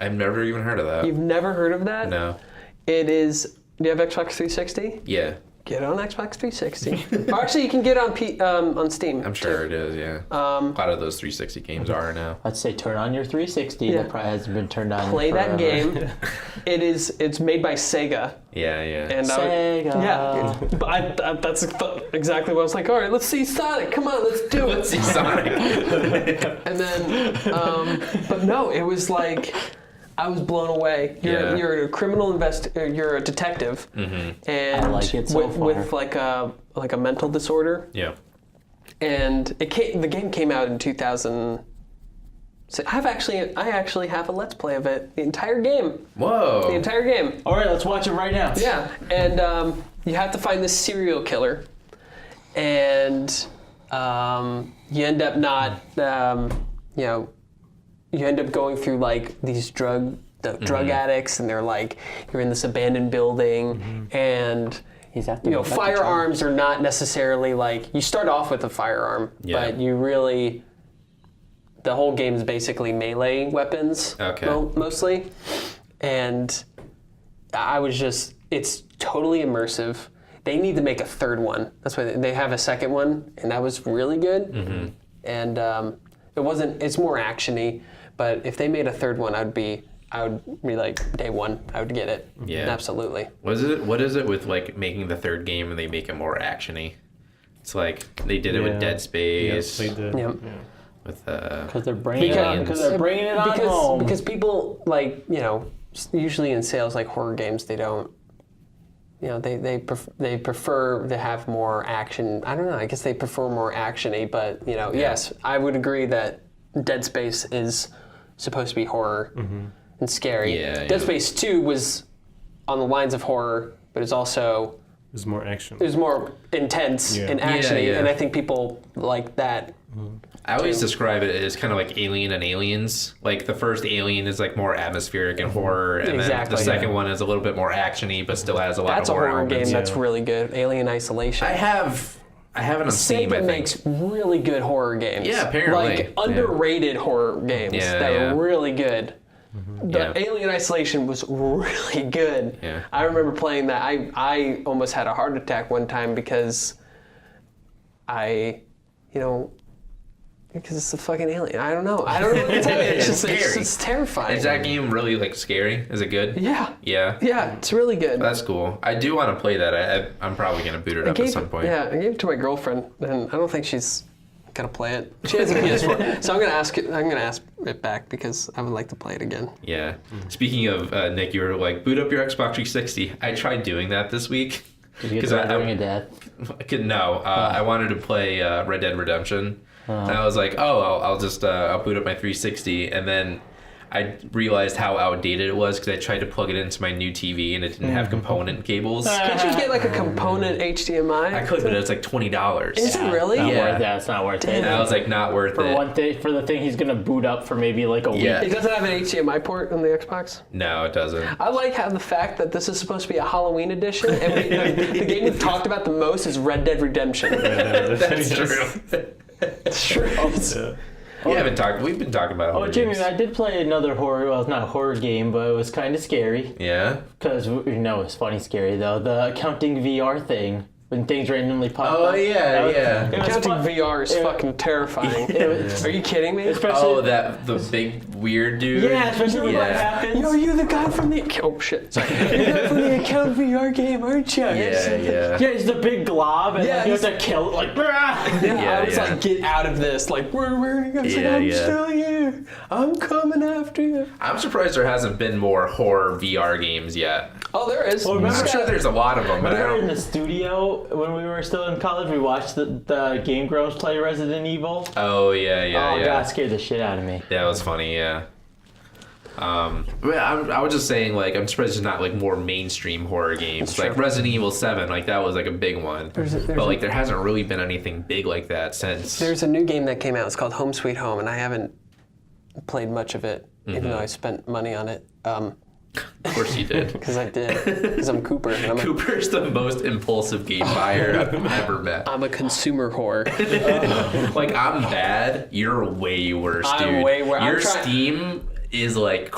I've never even heard of that. You've never heard of that? No. It is, do you have Xbox 360? Yeah. get it on Xbox 360. Or actually, you can get it on Steam. I'm sure it is, yeah. A lot of those 360 games are now. I'd say turn on your 360. Yeah. That probably hasn't been turned on. Play forever. that game. It's made by Sega. Yeah, yeah. And Sega. but that's exactly what I was like. All right, let's see Sonic. Come on, let's do it. Let's see Sonic. And then, but no, it was like I was blown away. You're a criminal you're a detective, and I like it so far. with like a mental disorder. Yeah. And the game came out in 2000. So I actually have a Let's Play of it. The entire game. Whoa. The entire game. All right, let's watch it right now. Yeah, and you have to find this serial killer, and you end up you end up going through like these drug addicts, and they're like, you're in this abandoned building, and He's after firearms are not necessarily like, you start off with a firearm, but you really, the whole game is basically melee weapons, mostly, and it's totally immersive. They need to make a third one. That's why they have a second one, and that was really good. And it's more actiony, but if they made a third one, I would be like day one. I would get it. Yeah, absolutely. What is it with like making the third game and they make it more actiony? It's like they did it with Dead Space. They did. Yep. Yeah. With because they're bringing it on home. Because people like usually in sales like horror games they don't. They prefer to have more action. I don't know. I guess they prefer more actiony, but yes, I would agree that Dead Space is supposed to be horror and scary. Dead Space 2 was on the lines of horror, but it's also There's more action. it was more intense and actiony, and I think people like that. I always describe it as kind of like Alien and Aliens. Like the first Alien is like more atmospheric and horror, and then the second one is a little bit more actiony, but still has a lot That's of a horror horror elements. game that's really good. Alien Isolation. I have it on Steam. I Sega think. makes really good horror games. Yeah, apparently. Like underrated horror games that are really good. The Alien Isolation was really good. Yeah. I remember playing that. I almost had a heart attack one time because because it's a fucking alien. I don't know. I don't know what to tell you. It's just scary. it's terrifying. Is that game really like scary? Is it good? Yeah. Yeah. Yeah, it's really good. That's cool. I do want to play that. I'm probably gonna boot it up at some point. Yeah, I gave it to my girlfriend, and I don't think she's gonna play it. She has a PS4, so I'm gonna ask it back because I would like to play it again. Yeah. Speaking of Nick, you were like, boot up your Xbox 360. I tried doing that this week. Did you get to ring a dad? I wanted to play Red Dead Redemption. And I was like, I'll just I'll boot up my 360, and then I realized how outdated it was because I tried to plug it into my new TV and it didn't have component cables. Can't you get like a component HDMI? I could, but it's like $20. Is it really? Not Yeah. worth that. It's not worth it. And I was like, not worth For it. one thing, for the thing he's gonna boot up for maybe like a week. Yeah. It doesn't have an HDMI port on the Xbox? No, it doesn't. I like how the fact that this is supposed to be a Halloween edition, and the game we've talked about the most is Red Dead Redemption. That's true. It's true. We've been talking about horror Jimmy, games. I did play another horror. Well, it's not a horror game, but it was kind of scary. Yeah? Because it's funny scary though. The counting VR thing. When things randomly pop up. Oh, yeah. It was Counting fun. VR is fucking terrifying. was- Are you kidding me? Especially, The big weird dude? yeah, especially when that Yeah. happens. Yo, you're the guy from the... Oh, shit. Sorry. You're the guy from the account VR game, aren't you? Yeah. Yeah, it's the big glob, and Yeah, you have to kill it, like, Yeah, I was yeah. like, get out of this. Like, where are you guys? Like, I'm still here. I'm coming after you. I'm surprised there hasn't been more horror VR games yet. Oh, there is. Well, remember I'm sure there's a lot of them, but I Remember in don't... the studio when we were still in college, we watched the Game Girls play Resident Evil. Oh, yeah. God, scared the shit out of me. That was funny, yeah. But I was just saying, like, I'm surprised there's not, like, more mainstream horror games. Like, Resident Evil 7, like, that was, like, a big one. But, like, there hasn't really been anything big like that since. There's a new game that came out. It's called Home Sweet Home, and I haven't played much of it, even though I spent money on it. Of course you did. Because I did. Because I'm Cooper. And Cooper's the most impulsive game buyer I've ever met. I'm a consumer whore. Like, I'm bad. You're way worse, dude. I'm way worse. Your Steam is like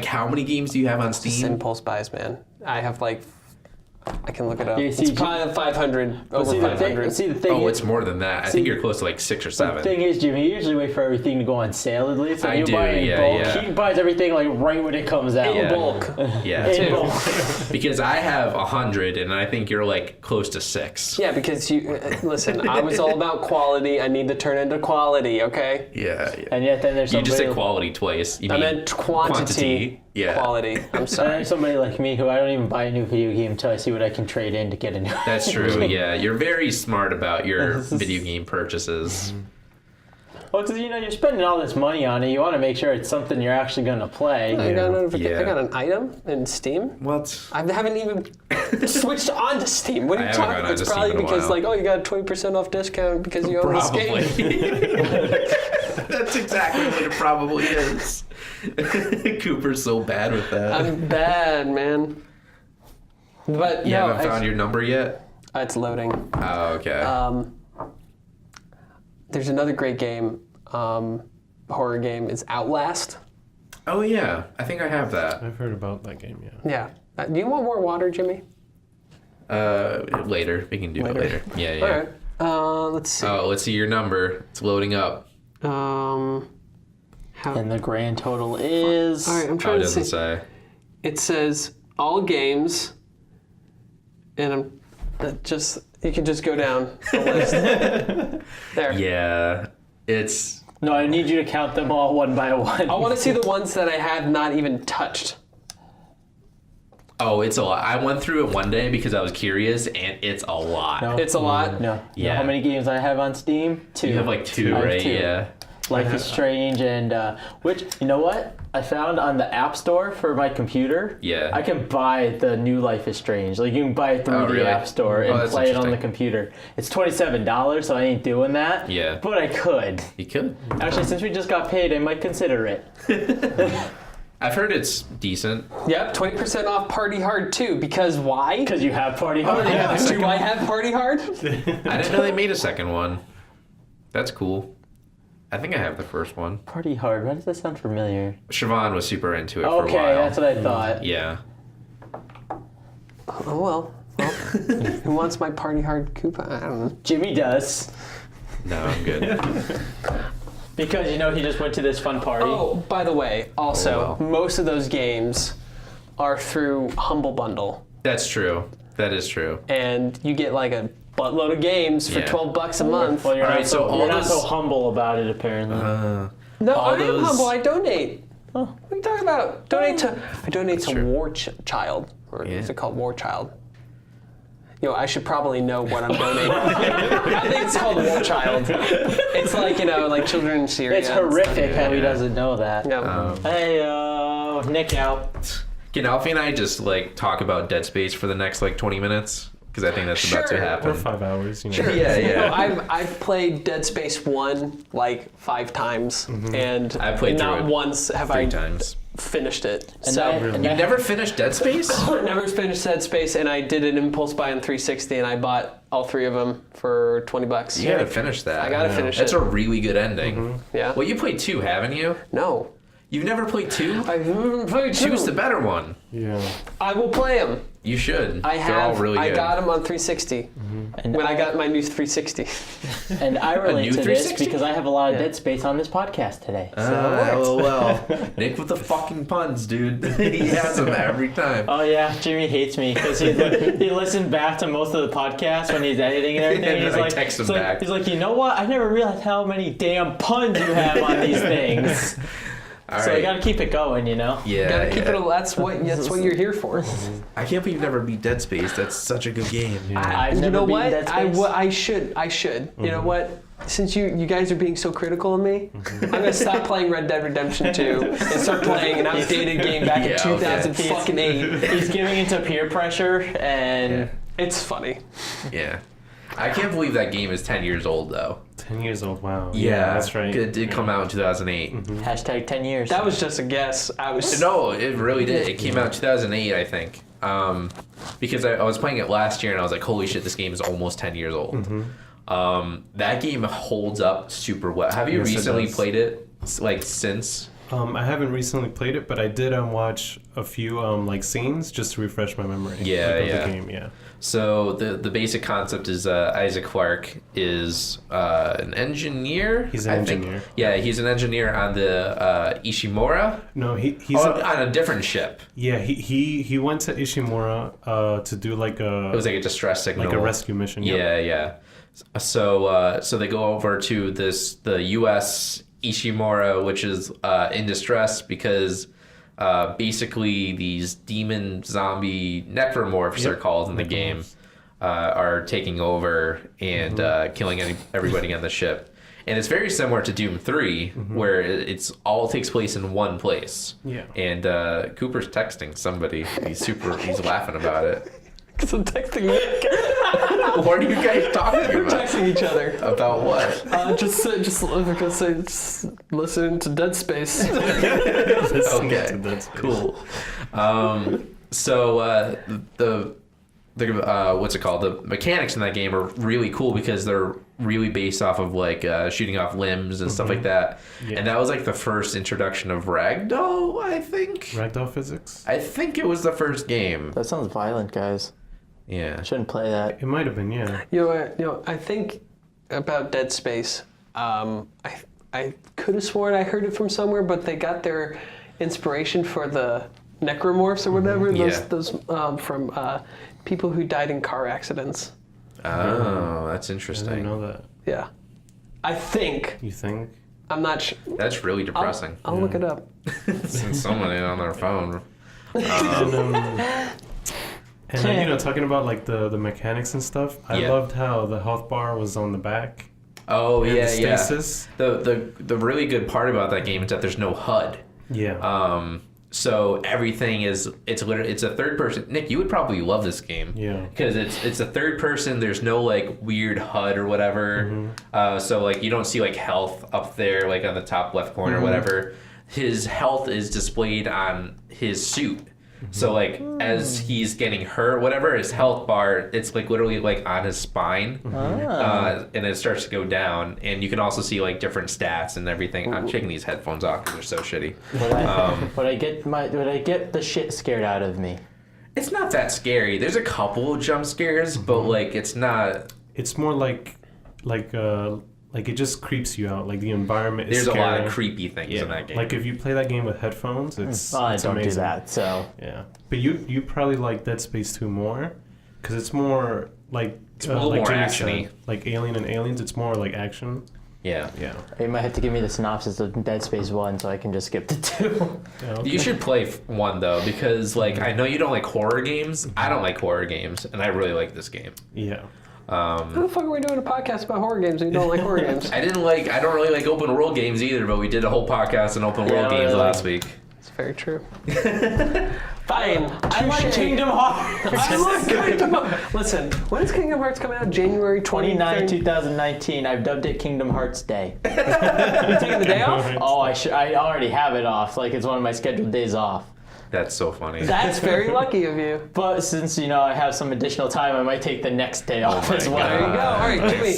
how many games do you have on Just Steam? impulse buys, man. I have like I can look it up. Yeah, see, it's probably 500, over see, 500. The thing Oh, is, it's more than that. I think you're close to like 6 or the 7. thing is, Jimmy, you usually wait for everything to go on sale at least. So I you do, buy it in yeah, bulk. yeah. He buys everything like right when it comes out. In bulk. Yeah, In Two. bulk. because I have 100, and I think you're like close to 6. Yeah, because you listen. I was all about quality. I need to turn into quality. Okay. Yeah. And yet then there's You somebody. just said quality twice. You I mean meant quantity. Yeah. Quality. I'm And sorry. there's somebody like me who I don't even buy a new video game until I see what I can trade in to get a new. That's true. Yeah, you're very smart about your video game purchases. Well, because you're spending all this money on it, you want to make sure it's something you're actually going to play. I got a notification. Yeah. I got an item in Steam. What? I haven't even switched on to Steam. What are I you haven't talking gone about? on It's to Steam probably in a because while. like, oh, you got a 20% off discount because you own this game. That's exactly what it probably is. Cooper's so bad with that. I'm bad, man. But You no, haven't found your number yet? it's loading. Oh, okay. There's another great game, horror game. It's Outlast. Oh, yeah. I think I have that. I've heard about that game, yeah. Yeah. Do you want more water, Jimmy? Later. We can do it later. Yeah, yeah. All right. Let's see. Oh, let's see your number. It's loading up. How? And the grand total is. All right, I'm Oh, trying it to doesn't see. say. It says all games, and you can just go down the list. There. Yeah. It's... No, I need you to count them all one by one. I want to see the ones that I have not even touched. Oh, it's a lot. I went through it one day because I was curious, and it's a lot. No. It's a lot. No. You know Yeah. how many games I have on Steam? 2. You have like 2, I have right? 2. Yeah. Life is Strange and which, you know what? I found on the App Store for my computer. Yeah. I can buy the new Life is Strange. Like you can buy it through Oh, the really? App Store Oh, and that's play it on the interesting. computer. It's $27, so I ain't doing that. Yeah. But I could. You could. Actually, since we just got paid, I might consider it. I've heard it's decent. Yep, 20% off Party Hard 2. Because why? Because you have Party Hard. yeah. Do I have Party Hard? I didn't know they made a second one. That's cool. I think I have the first one. Party Hard. Why does that sound familiar? Siobhan was super into it for a Okay, while. that's what I thought. Yeah. Oh, well. Who wants my Party Hard coupon? I don't know. Jimmy does. No, I'm good. Because, he just went to this fun party. Oh, by the way, also, Oh, most of those games are through Humble Bundle. That's true. That is true. And you get like a buttload of games for Yeah. $12 a month. Well, you're, All not, right, so all you're not those- so humble about it, apparently. No, all I am those- humble. I donate. What are you talking about? I donate to true. War Child. Or Yeah. is it called War Child? I should probably know what I'm donating. I think it's called War Child. It's like, like children in Syria. It's and stuff. horrific how he Yeah. doesn't know that. Yeah. Hey, Nick out. Can Alfie and I just talk about Dead Space for the next 20 minutes? Because I think that's about to Sure. Or happen. 5 hours, Yeah, yeah. I've played Dead Space 1 5 times, and I played through not it once have 3 I times. finished it. And So and You never finished Dead Space? I never finished Dead Space, and I did an impulse buy on 360, and I bought all 3 of them for $20. You gotta finish that. I gotta finish That's it. a really good ending. Yeah. Well, you played 2, haven't you? No. You've never played 2? I've never played 2. Two's the better one. Yeah. I will play them. You should. I They're all have. really good. I got them on 360 And when I got my new 360. And I relate new to this 360? because I have a lot of Yeah. Dead Space on this podcast today. LOL. Nick with the fucking puns, dude. He has them every time. Oh yeah, Jimmy hates me because he listened back to most of the podcasts when he's editing and everything. And He's I like, text him he's like- back. He's like, you know what? I never realized how many damn puns you have on these things. All So right. you gotta keep it going, Yeah. Gotta keep yeah. it. That's what you're here for. I can't believe you never beat Dead Space. That's such a good game. I've You never know beaten what? Dead Space. I should. You know what? Since you guys are being so critical of me, I'm gonna stop playing Red Dead Redemption 2 and start playing an outdated game back in Yeah, okay. 2008. He's giving into peer pressure and It's funny. Yeah. I can't believe that game is 10 years old, though. 10 years old, wow. Yeah, that's right. It did come out in 2008. hashtag 10 years. That was just a guess. I was. No, it really did. It came out in 2008, I think. Because I was playing it last year and I was like, holy shit, this game is almost 10 years old. That game holds up super well. Have you Yes, it recently does. played it, since? I haven't recently played it, but I did watch a few like scenes just to refresh my memory. Yeah, of yeah. the game, yeah. So the basic concept is Isaac Clarke is an engineer. He's an engineer. Yeah, he's an engineer on the Ishimura. No, he's on a different ship. Yeah, he went to Ishimura to do like It was like a distress signal, like a rescue mission. Yeah, yeah. So they go over to the U.S. Ishimura, which is in distress because basically these demon zombie necromorphs are called in the game are taking over and killing everybody on the ship. And it's very similar to Doom 3, where it's all takes place in one place. Yeah. And Cooper's texting somebody. He's laughing about it. Because I'm texting Nick. What are you guys talking We're about? texting each other. About what? Just listen to Dead Space. Okay, cool. So the what's it called? The mechanics in that game are really cool because they're really based off of like shooting off limbs and stuff like that. Yeah. And that was like the first introduction of Ragdoll, I think. Ragdoll physics. I think it was the first game. That sounds violent, guys. Yeah. I shouldn't play that. It might have been, yeah. I think about Dead Space. I could have sworn I heard it from somewhere, but they got their inspiration for the necromorphs or whatever. Those from people who died in car accidents. Oh, that's I interesting. didn't know that. Yeah, I think. You think? I'm not sure. That's really depressing. I'll look it up. Someone on their phone. And then, talking about like the mechanics and stuff, I loved how the health bar was on the back. Oh and yeah, the stasis. The really good part about that game is that there's no HUD. Yeah. So everything it's a third person. Nick, you would probably love this game. Yeah. Because it's a third person. There's no like weird HUD or whatever. So like you don't see like health up there like on the top left corner or whatever. His health is displayed on his suit. So like as he's getting hurt, whatever, his health bar, it's like literally like on his spine, and it starts to go down. And you can also see like different stats and everything. I'm taking these headphones off because they're so shitty. Would I get the shit scared out of me? It's not that scary. There's a couple jump scares, but like it's not. It's more like it just creeps you out. Like the environment is There's scary. a lot of creepy things in that game. Like if you play that game with headphones, it's I it's don't amazing. do that, so. Yeah, but you probably like Dead Space 2 more, because it's more like It's a little like more Jimmy action-y. said, like Alien and Aliens. It's more like action. Yeah. Yeah. You might have to give me the synopsis of Dead Space 1 so I can just skip to 2. Yeah, okay. You should play one though, because like I know you don't like horror games. I don't like horror games, and I really like this game. Yeah. How the fuck are we doing a podcast about horror games and you don't like horror games? I don't really like open world games either, but we did a whole podcast on open world games last week. It's very true. Fine. I like Touche. Kingdom Hearts! I like Kingdom Hearts. Listen, when's Kingdom Hearts coming out? January 29, 29th? 2019. I've dubbed it Kingdom Hearts Day. You taking the day off? Oh, I already have it off. Like, it's one of my scheduled days off. That's so funny. That's very lucky of you. But since, I have some additional time, I might take the next day off my as well. God. There you go. All right, Jimmy.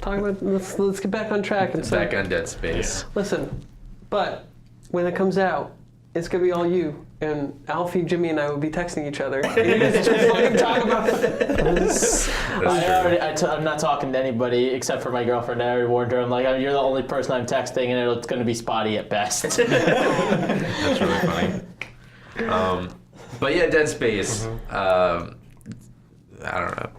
Talk about. Let's get back on track. And Back on Dead Space. Listen, but when it comes out, it's gonna be all you and Alfie, Jimmy, and I will be texting each other. You guys just fucking talk about it. I'm not talking to anybody except for my girlfriend. I already warned her. I'm like, you're the only person I'm texting, and it's going to be spotty at best. That's really funny. But yeah, Dead Space. I don't know.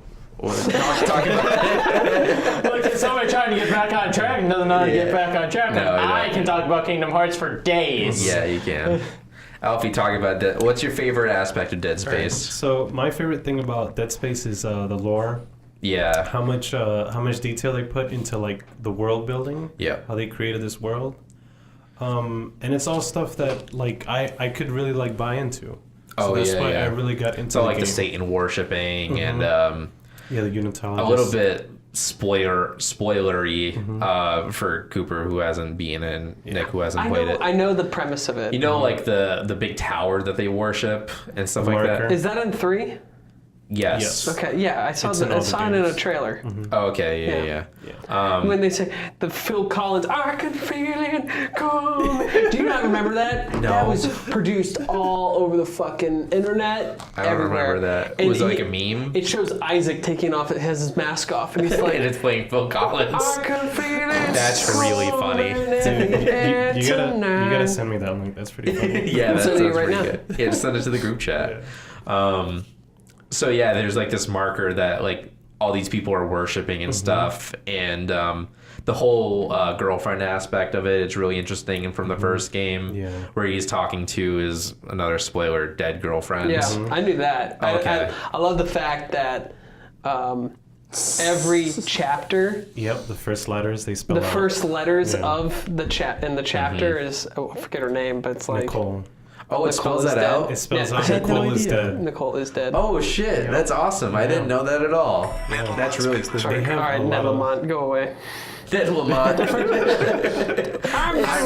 Talking about Look, if somebody trying to get back on track and doesn't know how to get back on track, No, I no. can talk about Kingdom Hearts for days. Yeah, you can. Alfie, talk about what's your favorite aspect of Dead Space? So my favorite thing about Dead Space is the lore. Yeah. How much detail they put into like the world building. Yeah. How they created this world. And it's all stuff that like I could really like buy into. So that's why I really got into So the like game. the Satan worshipping and Yeah, the Unitologists. a little bit spoilery for Cooper who hasn't been in, Nick who hasn't played it. I know the premise of it. You know, like the big tower that they worship and stuff like Marker. that. Is that in 3? Yes. Okay, yeah, I saw It's in the all the sign in a games. trailer. Oh, okay. Yeah. When they say the Phil Collins, I can feel it come. Do you not remember that? No. That was produced all over the fucking internet. I don't everywhere. remember that. And Was it like a meme? It shows Isaac taking off, has his mask off, and he's like, And it's playing Phil Collins. I can feel it. That's really funny. Dude, you gotta tonight. send me that link. That's pretty funny. Yeah, that Send sounds it right pretty now. good. Yeah, just send it to the group chat. So yeah, there's like this marker that like all these people are worshiping and stuff, and the whole girlfriend aspect of it is really interesting. And from the first game, where he's talking to his another spoiler, dead girlfriend. Yeah, I knew that. Okay. I love the fact that every chapter, Yep, the first letters they spell the out. first letters Yeah. of the chapter is, I forget her name, but it's like Nicole. Oh, it Nicole spells is that dead. out. It spells Yeah. out I had Nicole no is idea. dead. Nicole is dead. Oh shit, that's awesome. I didn't know that at all. That's really cool. They have All right, a lot of- Nevermont, go away. Dead Lamont. I'm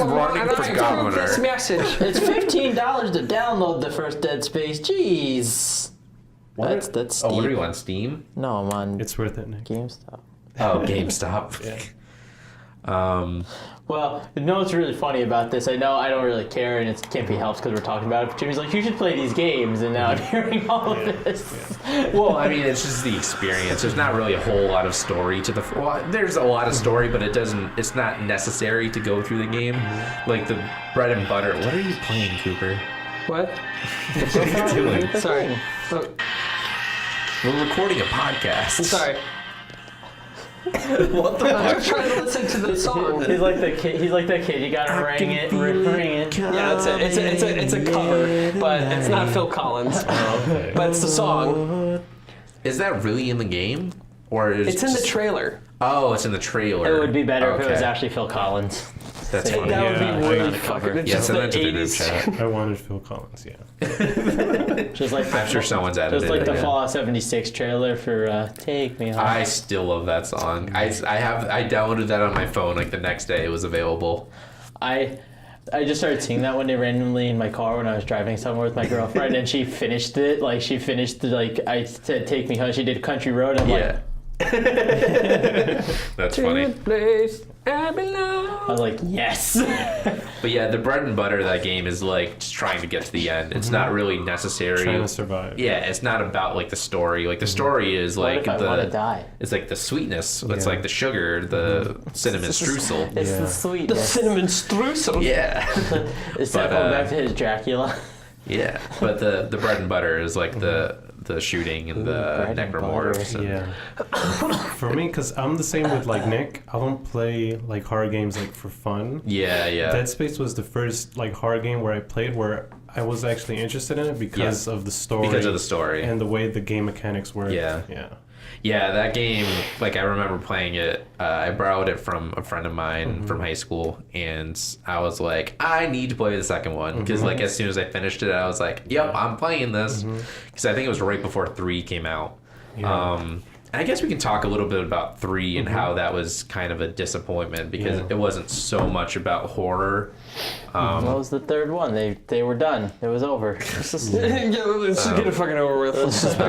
running for governor. This message. It's $15 to download the first Dead Space. Jeez. That's Oh, what are steep. you on Steam? No, I'm on It's worth it, Nick. GameStop. Oh, GameStop. Well, you know what's really funny about this? I know I don't really care, and it can't be helped because we're talking about it. But Jimmy's like, you should play these games, and now I'm hearing all of this. Well, I mean, it's just the experience. There's not really a whole lot of story to the. Well, there's a lot of story, but it doesn't. It's not necessary to go through the game. Like the bread and butter. What are you playing, Cooper? What? What are you doing? Sorry. Oh, We're recording a podcast. I'm sorry. What the I'm fuck? just trying to listen to the song. He's like the kid. He's like that kid. You gotta ring it, ring it. Yeah, that's it. It's a cover, but it's not Phil Collins. But it's the song. Is that really in the game, or is It's in the trailer. Oh, it's in the trailer. It would be better if it was Okay. actually Phil Collins. That's funny. That would Yeah, be I really got it fucking. covered. It's Yeah, just send the that to the group 80s. chat. I wanted Phil Collins, yeah. Just like I'm sure someone's added just like it the again. Fallout 76 trailer for "Take Me Home." I still love that song. I downloaded that on my phone like the next day it was available. I just started singing that one day randomly in my car when I was driving somewhere with my girlfriend, and she finished it. Like she finished the, like I said, "Take Me Home." She did Country Road. I'm Yeah. That's funny. Place I belong. I was like, yes. But yeah, the bread and butter of that game is like just trying to get to the end. It's not really necessary. Trying to survive. Yeah, it's not about like the story. Like the story is What like if I want to the die? it's like the sweetness. It's Yeah. like the sugar, the cinnamon streusel. It's Yeah. the The sweetness. cinnamon streusel. Yeah. Is but, that going back to his Dracula? Yeah. But the bread and butter is like the shooting and the bread and necromorphs. and- Yeah. For me, because I'm the same with like Nick. I don't play like horror games like for fun. Yeah, yeah. Dead Space was the first like horror game where I played where I was actually interested in it because of the story. Because of the story. and the way the game mechanics work. Yeah. Yeah. Yeah, that game, like I remember playing it. I borrowed it from a friend of mine from high school, and I was like, I need to play the second one because, like, as soon as I finished it, I was like, "Yep, I'm playing this." Because I think it was right before 3 came out. Yeah. And I guess we can talk a little bit about 3 and how that was kind of a disappointment because Yeah. it wasn't so much about horror. What was the third one? They were done. It was over. Let's just get it fucking over with. Let's just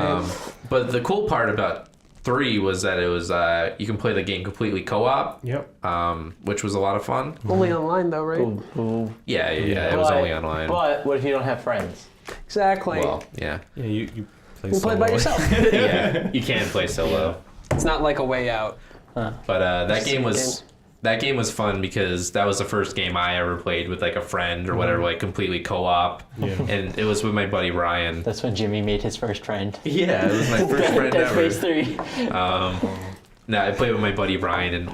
But the cool part about 3 was that it was you can play the game completely co-op, Yep. which was a lot of fun. only online though, right? Yeah, it was only online. But what if you don't have friends? Exactly. Well, yeah. Yeah. You play. you play solo. by yourself. Yeah, you can play solo. It's not like a way out. But that game was fun because that was the first game I ever played with like a friend or whatever, like completely co-op. Yeah. And it was with my buddy Ryan. That's when Jimmy made his first friend. Yeah, it was my first friend Dead ever. Space 3. No, I played with my buddy Ryan, and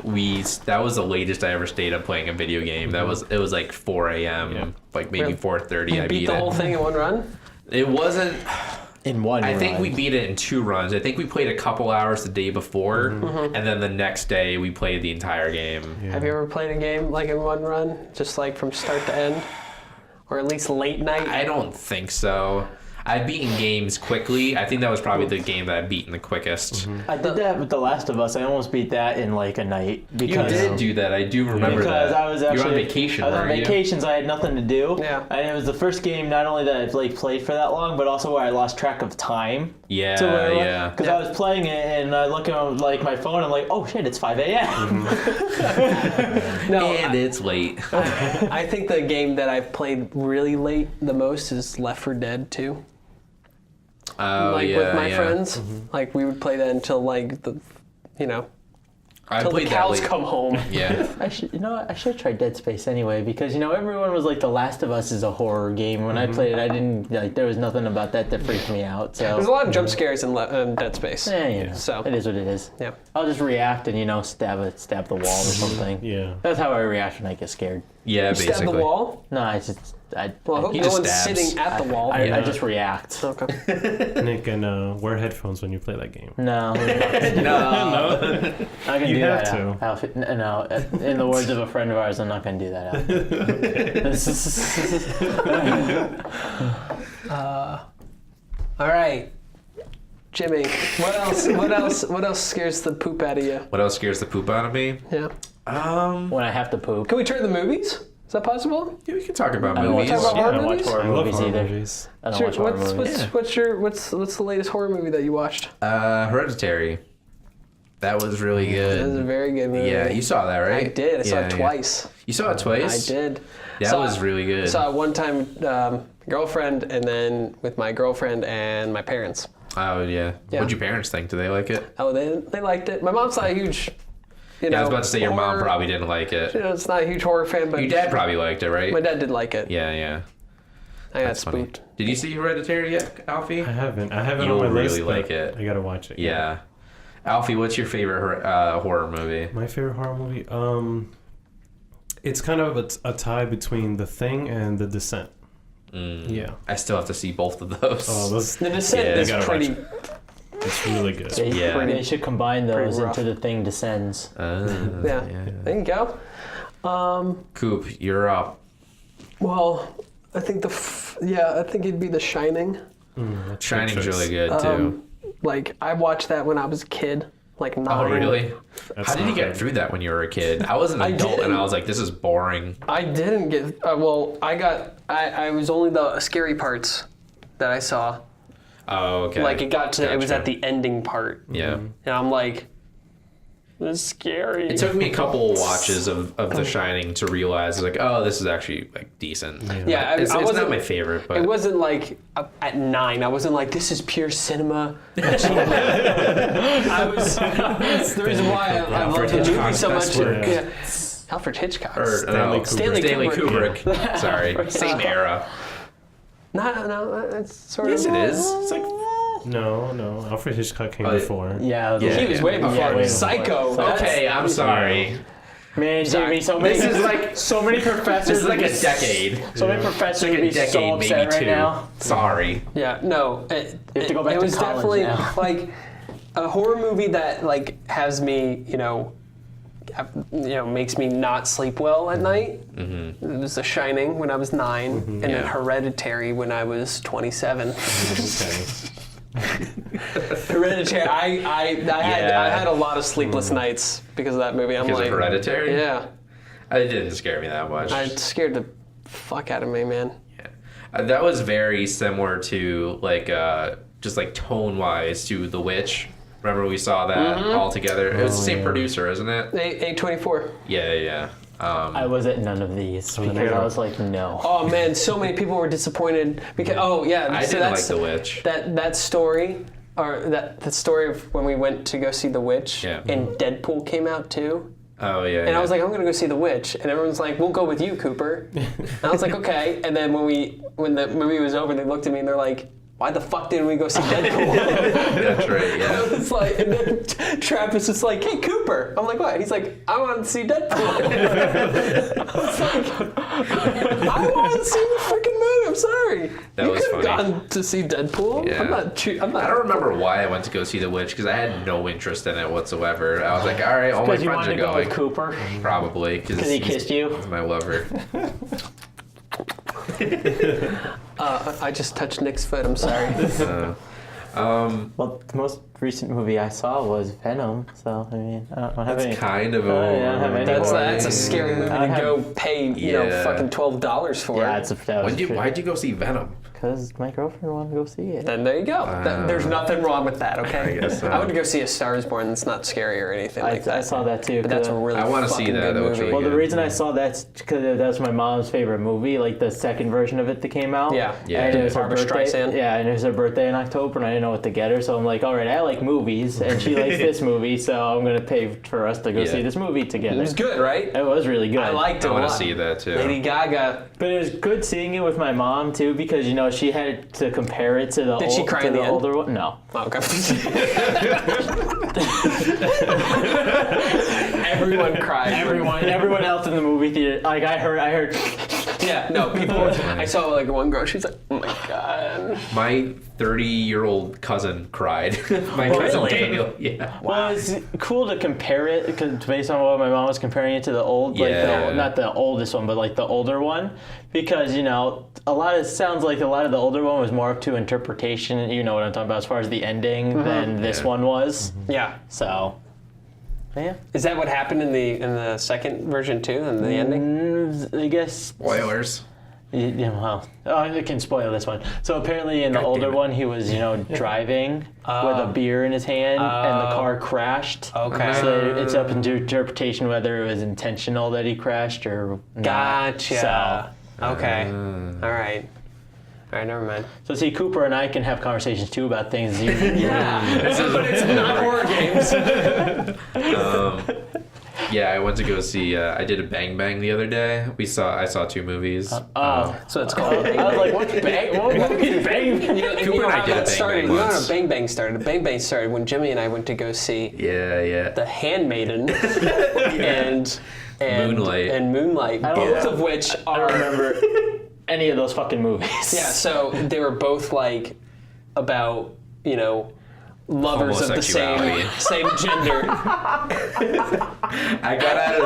that was the latest I ever stayed up playing a video game. It was like 4 a.m., Yeah. like maybe Really? 4:30. You I beat the whole it. thing in one run? It wasn't. In one I think run. we beat it in 2 runs. I think we played a couple hours the day before, and then the next day we played the entire game. Yeah. Have you ever played a game like in one run? Just like from start to end? Or at least late night? I don't think so. I've beaten games quickly. I think that was probably the game that I've beaten the quickest. I did that with The Last of Us. I almost beat that in like a night. You did do that. I do remember because that. I was actually you were on vacation. I was on vacation, so I had nothing to do. Yeah. And it was the first game not only that I've like played for that long, but also where I lost track of time. Yeah, yeah. Because I was playing it and I look at like my phone. I'm like, oh shit, it's 5 a.m. No, And it's late. I think the game that I've played really late the most is Left 4 Dead 2. Oh, Like yeah, with my yeah. friends, like we would play that until like the, you know, I till the played that cows late. come home. Yeah. I should, I should try Dead Space anyway because everyone was like, The Last of Us is a horror game. When I played it, I didn't like. There was nothing about that freaked me out. So There's a lot of jump scares in Dead Space. so it is what it is. Yeah. I'll just react and stab the wall or something. Yeah. That's how I react when I get scared. Yeah, You basically. stab the wall? No, I just Well, I hope He no just one's stabs. sitting at the wall. I just react. Okay. Nick, and wear headphones when you play that game. No, No. I can You do have that. to. Alfie. No, in the words of a friend of ours, I'm not going to do that. Alfie. All right. Jimmy, what else scares the poop out of you? What else scares the poop out of me? Yeah. When I have to poop. Can we turn the movies? Is that possible? Yeah, we can talk about I don't watch movies. Talk about horror, I don't watch movies? horror I love movies horror either. movies. I don't Sure, watch horror movies. What's the latest horror movie that you watched? Hereditary. That was really It was a good. very good movie. Yeah, you saw that, right? I did. I saw Yeah, it yeah. twice. You saw it twice? I did. That Saw- was really good. Saw it one time, girlfriend, and then with my girlfriend and my parents. Oh, yeah. Yeah. What'd your parents think? Did they like it? Oh, they liked it. My mom's not a huge, Yeah, I was about to say your mom horror- probably didn't like it. It's not a huge horror fan, but Your dad probably liked it, right? my dad did like it. Yeah, yeah. I got That's funny. spooked. Did you see Hereditary yet, Alfie? I haven't on You'll my really list. but like it. I gotta watch it. Yeah. Alfie, what's your favorite horror movie? My favorite horror movie. It's kind of a tie between The Thing and The Descent. Yeah. I still have to see both of those. Oh, those. The Descent Yeah, is you gotta pretty. It's really good. Yeah. They should combine those rough. into The Thing Descends. Yeah. There you go. Coop, you're up. Well, I think I think it'd be The Shining. That's Shining's good choice. really good, too. Like I watched that when I was a kid, like 9. Oh, really? That's How did you not get bad. through that when you were a kid? I was an I adult and didn't. I was like, this is boring. I didn't get. I was only the scary parts that I saw. Oh, okay. Like it was Gotcha. at the ending part, Yeah. and I'm like, this is scary. It took me a couple watches of The Shining to realize, like, oh, this is actually like decent. Yeah, it's I not wasn't my favorite, but It wasn't like at 9. I wasn't like this is pure cinema. I was. That's the reason why I love the movie Hitchcock's so much. best work. Yeah. Alfred Hitchcock. Stanley Stanley Kubrick. Sorry, same era. No, it's sort Yes, of. it is. It's like No. Alfred Hitchcock came Oh, before. Yeah, He was way before. way before. Psycho. okay. I'm sorry. Man, Sorry. Jimmy, so many. This is like so many professors. this is like would a be- decade. So many professors Like would a be so decade, upset maybe right two. now. Sorry. Yeah, no. You have to go back it to was college definitely now. like a horror movie that like has me, makes me not sleep well at night. Mm-hmm. It was The Shining when I was 9, and then Yeah. Hereditary when I was 27. Okay. Hereditary. I Yeah. had a lot of sleepless nights because of that movie. I'm Because like, of Hereditary? yeah, It didn't scare me that much. it scared the fuck out of me, man. That was very similar to like just like tone wise to The Witch. Remember we saw that all together? It was the same producer, isn't it? A24. Yeah. I was at none of these because yeah. I was like, no. Oh man, so many people were disappointed because I so didn't like that's The Witch. that story or that story of when we went to go see The Witch Yeah. and Deadpool came out too. Oh yeah. And I was like, I'm gonna go see The Witch, and everyone's like, we'll go with you, Cooper. And I was like, okay. And then when the movie was over, they looked at me and they're like, why the fuck didn't we go see Deadpool? That's right. Yeah. It's like, and then Travis is like, hey, Cooper. I'm like, what? He's like, I want to see Deadpool. I was like, I want to see the freaking movie. I'm sorry. That you was could have funny. gone to see Deadpool. Yeah. I'm not. I don't remember why I went to go see The Witch because I had no interest in it whatsoever. I was like, all right, all my Because you friends wanted are to go going. with Cooper. Probably Because he kissed you. He's my lover. I just touched Nick's foot. I'm sorry. Well, the most recent movie I saw was Venom, so I mean, I don't have any. It's kind of I don't have any That's a scary movie to go pay, Yeah. fucking $12 for. Yeah, Why'd you go see Venom? Because my girlfriend wanted to go see it. Then there you go. There's nothing wrong with that, okay? I guess so. I would go see A Star Is Born. That's not scary or anything like that. I saw that too. But that's a really I wanna see fucking that. good That looks movie. really Well, the good. reason I saw that's because that's my mom's favorite movie, like the second version of it that came out. Yeah. Yeah. And it was her Barbra birthday. Streisand. Yeah, and it was her birthday in October, and I didn't know what to get her, so I'm like, all right, I like movies, and she likes this movie, so I'm gonna pay for us to go Yeah. see this movie It together. was good, right? It was really good. I liked it I a want lot. to see that too. Lady Gaga. But it was good seeing it with my mom too, because she had to compare it to the Did she cry in the end? older one. No. Oh, okay. Everyone cried. Everyone else in the movie theater, like I heard. Yeah, no, people. I saw like one girl. She's like, "Oh my god." My 30-year-old cousin cried. My Oh, cousin really? Daniel. Yeah. Well, it's cool to compare it because based on what my mom was comparing it to the old, Yeah. not the oldest one, but like the older one, because sounds like a lot of the older one was more up to interpretation. You know what I'm talking about as far as the ending than this Yeah. one was. Yeah. So, yeah. Is that what happened in the second version too? In the ending? I guess. Spoilers. Yeah, well, I can spoil this one. So apparently, in the God older damn it. one, he was, driving with a beer in his hand, and the car crashed. Okay. So it's up into interpretation whether it was intentional that he crashed or not. Gotcha. Okay. All right. All right. Never mind. So see, Cooper and I can have conversations too about things. Yeah. But it's not horror games. Yeah, I went to go see. I did a Bang Bang the other day. I saw two movies. So it's called. I was like, what's bang? What is bang? Cooper and I did a Bang started. Bang You know once. how Bang Bang started? Bang Bang started when Jimmy and I went to go see Yeah. The Handmaiden and Moonlight. and Moonlight, both of which I are don't remember any of those fucking movies. Yeah, so they were both like about, lovers of the same Homosexuality. gender. I got out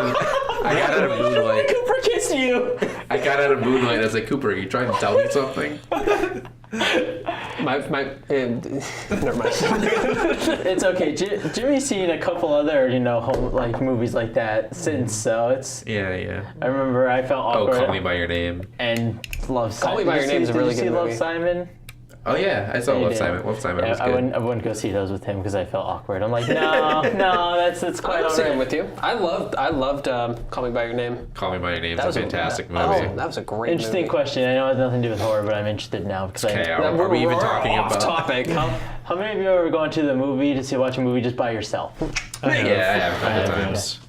of Moonlight. Cooper kissed you. I got out of Moonlight. I was like, Cooper, are you trying to tell me something? Never mind. It's okay. Jimmy's seen a couple other, movies like that since, so it's. Yeah. I remember I felt Oh, awkward. Call Me by Your Name. And Love Simon. Call Me by Your Name is a really Did good you see movie. Love Simon? Oh yeah, I saw You Love did. Simon. Love Simon was I good. wouldn't go see those with him because I felt awkward. I'm like, no, that's I quite was sitting alright. with you. I loved Call Me by Your Name. Call Me by Your Name That is was a fantastic movie. Oh, that was a great Interesting movie. question. I know it has nothing to do with horror, but I'm interested now because Okay, I. are we even talking off about? topic? How many of you have ever gone to the movie to watch a movie just by yourself? Yeah, I have a couple have, times.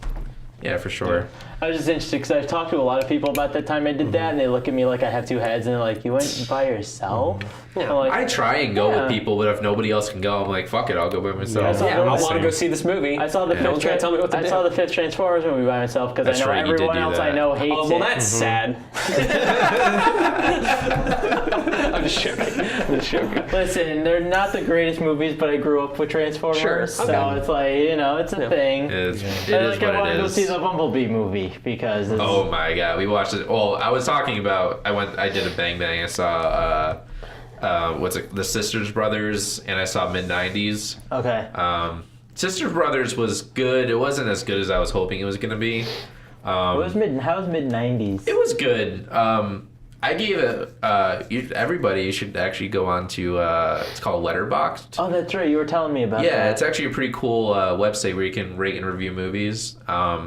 Yeah, for sure. I was just interested because I've talked to a lot of people about that time I did that, and they look at me like I have two heads, and they're like, "You went by yourself?" Yeah. I'm like, I try and go Yeah. with people, but if nobody else can go, I'm like, fuck it, I'll go by myself. I saw Yeah, I the want to same. go see this movie. I saw the Don't fifth. try to tell me what to I do. saw the fifth Transformers movie by myself because That's I know right, you did everyone do else that. I know hates Oh, well, it. that's sad. I'm just joking. Listen, they're not the greatest movies, but I grew up with Transformers, Sure, so okay. it's like it's a thing. It is I what want to it go is. see the Bumblebee movie because it's, Oh my god, we watched it. Well, I was talking about. I did a Bang Bang. I saw The Sisters Brothers, and I saw Mid '90s. okay. Sisters Brothers was good. It wasn't as good as I was hoping it was gonna be. How's mid '90s? It was good. I gave it. Everybody, you should actually go on to. It's called Letterboxd. Oh, that's right. You were telling me about Yeah, that. it's actually a pretty cool website where you can rate and review movies.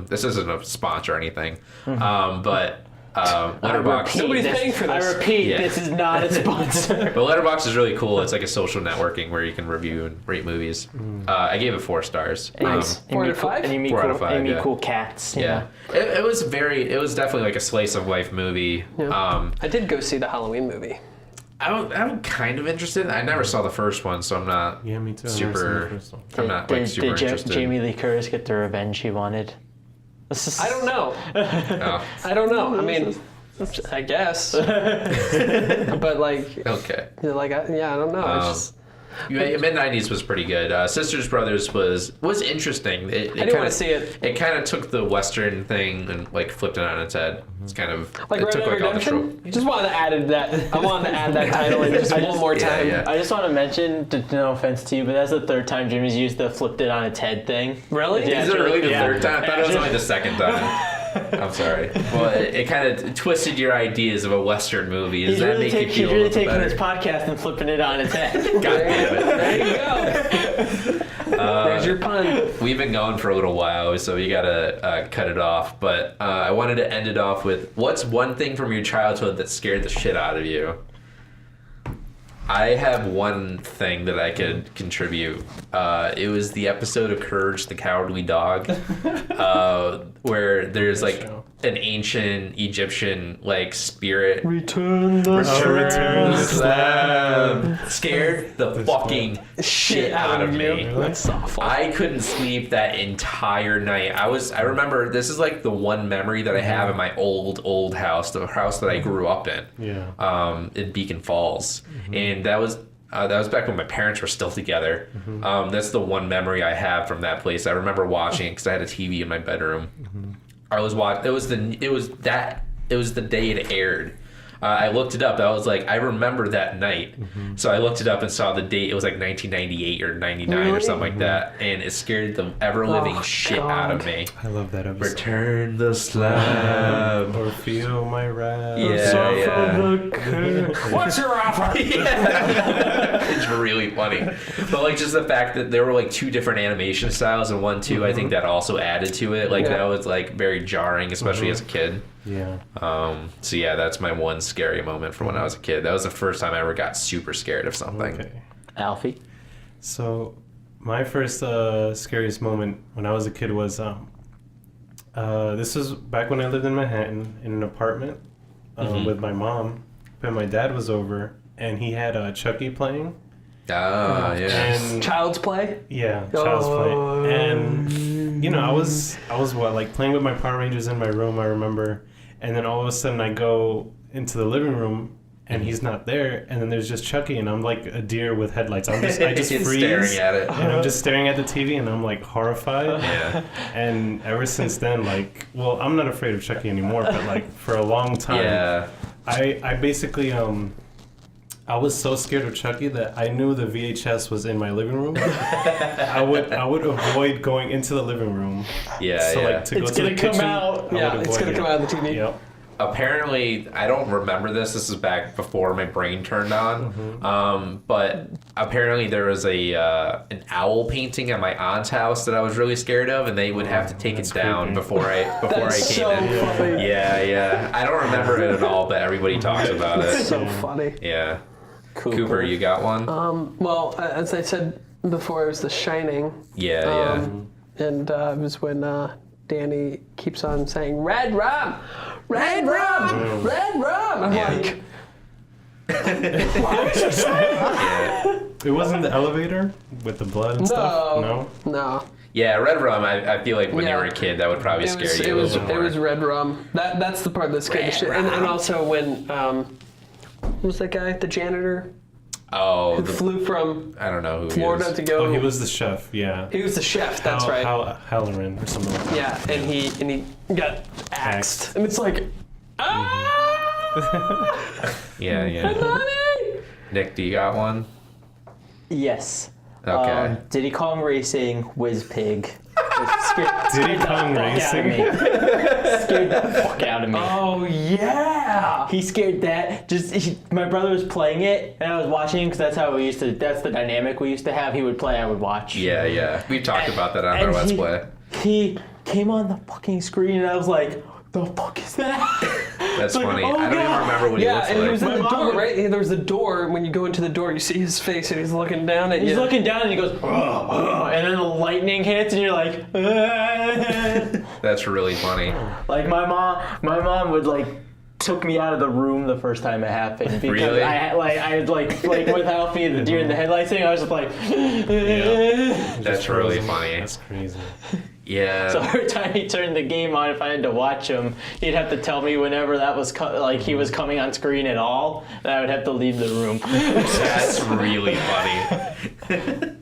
This isn't a sponsor or anything, but Letterboxd. Nobody's paying for this. I repeat, Yeah. this is not a sponsor. But Letterboxd is really cool. It's like a social networking where you can review and rate movies. I gave it 4 stars. Nice. 4 out of 5? And you meet 4 out cool, of 5, and you meet yeah. cool cats. you Yeah, know? it was definitely like a slice of life movie. I did go see the Halloween movie. I'm kind of interested. I never saw the first one, so I'm not Yeah, me too. I've never seen the super. first one. I'm not like super interested. Jamie Lee Curtis get the revenge she wanted? I don't know. Oh, I don't know. I mean, I guess. But like, okay. I don't know. It's just, Mid-90s was pretty good. Sisters Brothers was interesting. I didn't want to see it. It kind of took the Western thing and like flipped it on its head. It's kind of Like it Red took Dead like all the Redemption? trope. Just wanted to add that. I wanted to add that title in just one more time. Yeah. I just want to mention, no offense to you, but that's the third time Jimmy's used the flipped it on its head thing. Really? Yeah, Is it really the yeah. third time? I thought it was only the second time. I'm sorry. Well, it kind of twisted your ideas of a Western movie. Does He's that really, make you he's feel a really little taking better? this podcast and flipping it on its head. God damn it. There you go. There's your pun. We've been going for a little while, so you gotta cut it off. But I wanted to end it off with, what's one thing from your childhood that scared the shit out of you? I have one thing that I could contribute. It was the episode of Courage the Cowardly Dog, where there's like an ancient Egyptian like spirit. Return the Return the Slam. Scared the fucking shit out of me. That's awful. I couldn't sleep that entire night. I remember, this is like the one memory that I have in my old house, the house that I grew up in. Yeah. In Beacon Falls. And that was back when my parents were still together. That's the one memory I have from that place. I remember watching it because I had a TV in my bedroom. I was watching. It was the day it aired. I looked it up. I was like, I remember that night. So I looked it up and saw the date. It was like 1998 or 99 or something like that. And it scared the ever-living shit out of me. I love that episode. Return the slam. Or feel my wrath. What's your offer? It's really funny. But like just the fact that there were like two different animation styles in one too, I think that also added to it. Like that was like very jarring, especially as a kid. Yeah. So yeah, that's my one scary moment from when I was a kid. That was the first time I ever got super scared of something. Okay. Alfie. So, my first scariest moment when I was a kid was this was back when I lived in Manhattan in an apartment with my mom. But my dad was over and he had Chucky playing. Ah, yeah. And Child's Play? yeah, Child's Play. And you know, I was what, like playing with my Power Rangers in my room, I remember. And then all of a sudden I go into the living room and he's not there, and then there's just Chucky, and I'm like a deer with headlights. I just freeze, staring at it. and I'm just staring at the TV, and I'm like horrified. Yeah. And ever since then, like, well, I'm not afraid of Chucky anymore, but like for a long time, Yeah. I basically I was so scared of Chucky that I knew the VHS was in my living room. I would avoid going into the living room. Yeah, So yeah. like to It's go to gonna the come kitchen, out. I Yeah, would it's avoid gonna come out of the TV. Yep. Apparently, I don't remember this. This is back before my brain turned on. But apparently, there was an owl painting at my aunt's house that I was really scared of, and they would have to take it down creepy. before I That's came so in. funny. Yeah. I don't remember it at all, but everybody talks about It's it. so funny. Yeah. Cooper, you got one? Well, as I said before, it was The Shining. Yeah. And it was when Danny keeps on saying, Red Rum! Red Rum! Red Rum! I'm like, what is he saying? Yeah. It wasn't the elevator with the blood and stuff. No. Yeah, Red Rum, I feel like when you Yeah. were a kid, that would probably scare you a little bit more. It was Red Rum. That's the part that scared the shit. And also when, who was that guy? The janitor? Oh, Who flew from I don't know who Florida he is. to go. Oh, he was the chef. Yeah. He was the chef, that's right. Halloran or something like that. Yeah, and he got axed. Axed. And it's like, Yeah. honey! Nick, do you got one? Yes. Okay. Diddy Kong Racing, Whiz Pig. Diddy Kong Racing? Scared the fuck out of me. Oh, yeah! He scared that. My brother was playing it, and I was watching because that's the dynamic we used to have. He would play, I would watch. Yeah. We've talked about that on And our Let's Play. He came on the fucking screen, and I was like, the fuck is that? That's like, funny. oh, I don't even God. remember what he Yeah, looks and he like. was in My the mom door, would- right? There was a door. When you go into the door, you see his face, and he's looking down at you. He's looking down, and he goes, and then the lightning hits, and you're like, That's really funny. Like my mom would like took me out of the room the first time it happened because Really? I had with Alfie the deer in the headlights thing. I was just like, That's really funny. That's crazy. Yeah. So every time he turned the game on, if I had to watch him, he'd have to tell me whenever that was he was coming on screen at all, that I would have to leave the room. That's really funny.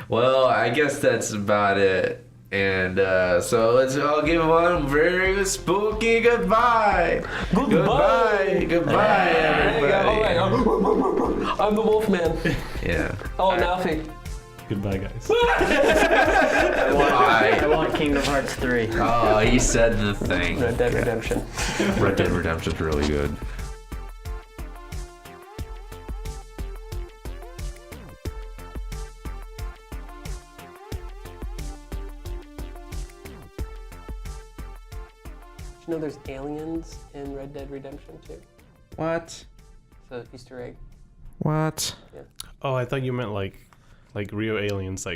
Well, I guess that's about it. And so let's all give one very spooky goodbye. Goodbye. Goodbye, everybody. I'm the Wolfman. Yeah. Oh, and Alfy. Goodbye, guys. I want Kingdom Hearts 3. Oh, he said the thing. Red Dead Redemption. Red Dead Redemption's really good. Did you know there's aliens in Red Dead Redemption too? What? So Easter egg. What? Oh, I thought you meant like real aliens,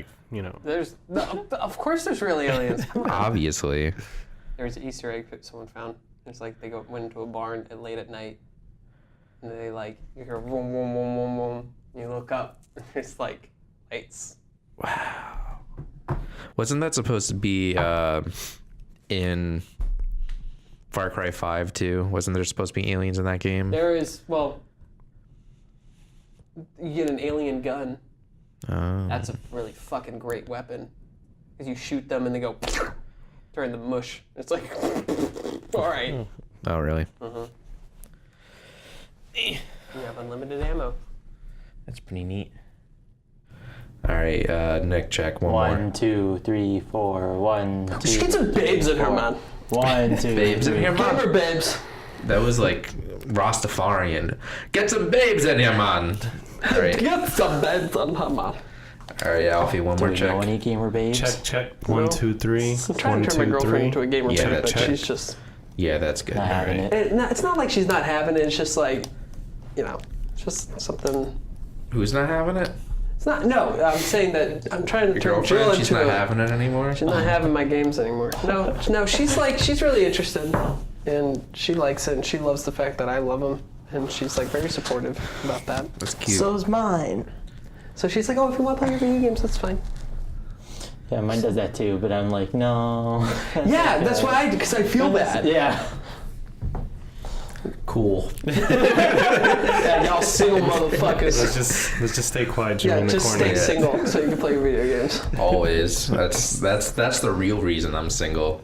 There's of course there's real aliens. Come on. Obviously. There's an Easter egg that someone found. It's like they went into a barn late at night, and they you hear boom boom boom boom boom. And you look up, and it's like lights. Wow. Wasn't that supposed to be in Far Cry 5 too? Wasn't there supposed to be aliens in that game? There is you get an alien gun. Oh. That's a really fucking great weapon. Because you shoot them and they go turn the mush. It's like all right. Oh, really? You have unlimited ammo. That's pretty neat. All right, Nick, check one more. 1, 2, 3, 4. 1, 2. Just get some babes in her, man. 1, 2, Babes in 3. here, Get her man. babes. That was like Rastafarian. Get some babes in here, man. All right, Get some babes on her, man. all right, Alfie, one Do more we know check. any gamer babes? check. 1, 2, 3. I'm trying 1, to turn my 2, girlfriend 3. into a gamer Yeah, chick, that but check. she's just. Yeah, that's good. Not having it. It's not like she's not having it. It's just like, just something. Who's not having it? It's not. No, I'm saying that I'm trying to Your turn Jill girlfriend? She's into not a. having it anymore? She's not having my games anymore. No, she's really interested, and she likes it, and she loves the fact that I love them, and she's very supportive about that. That's cute. So's mine. So she's like, oh, if you want to play your video games, that's fine. Yeah, mine does that too, but I'm like, no. Yeah, that's why because I feel bad. Yeah. Cool. Yeah, y'all single motherfuckers. Let's just stay quiet, Jimmy, Yeah, in the just corner. stay single so you can play your video games. Always. That's the real reason I'm single.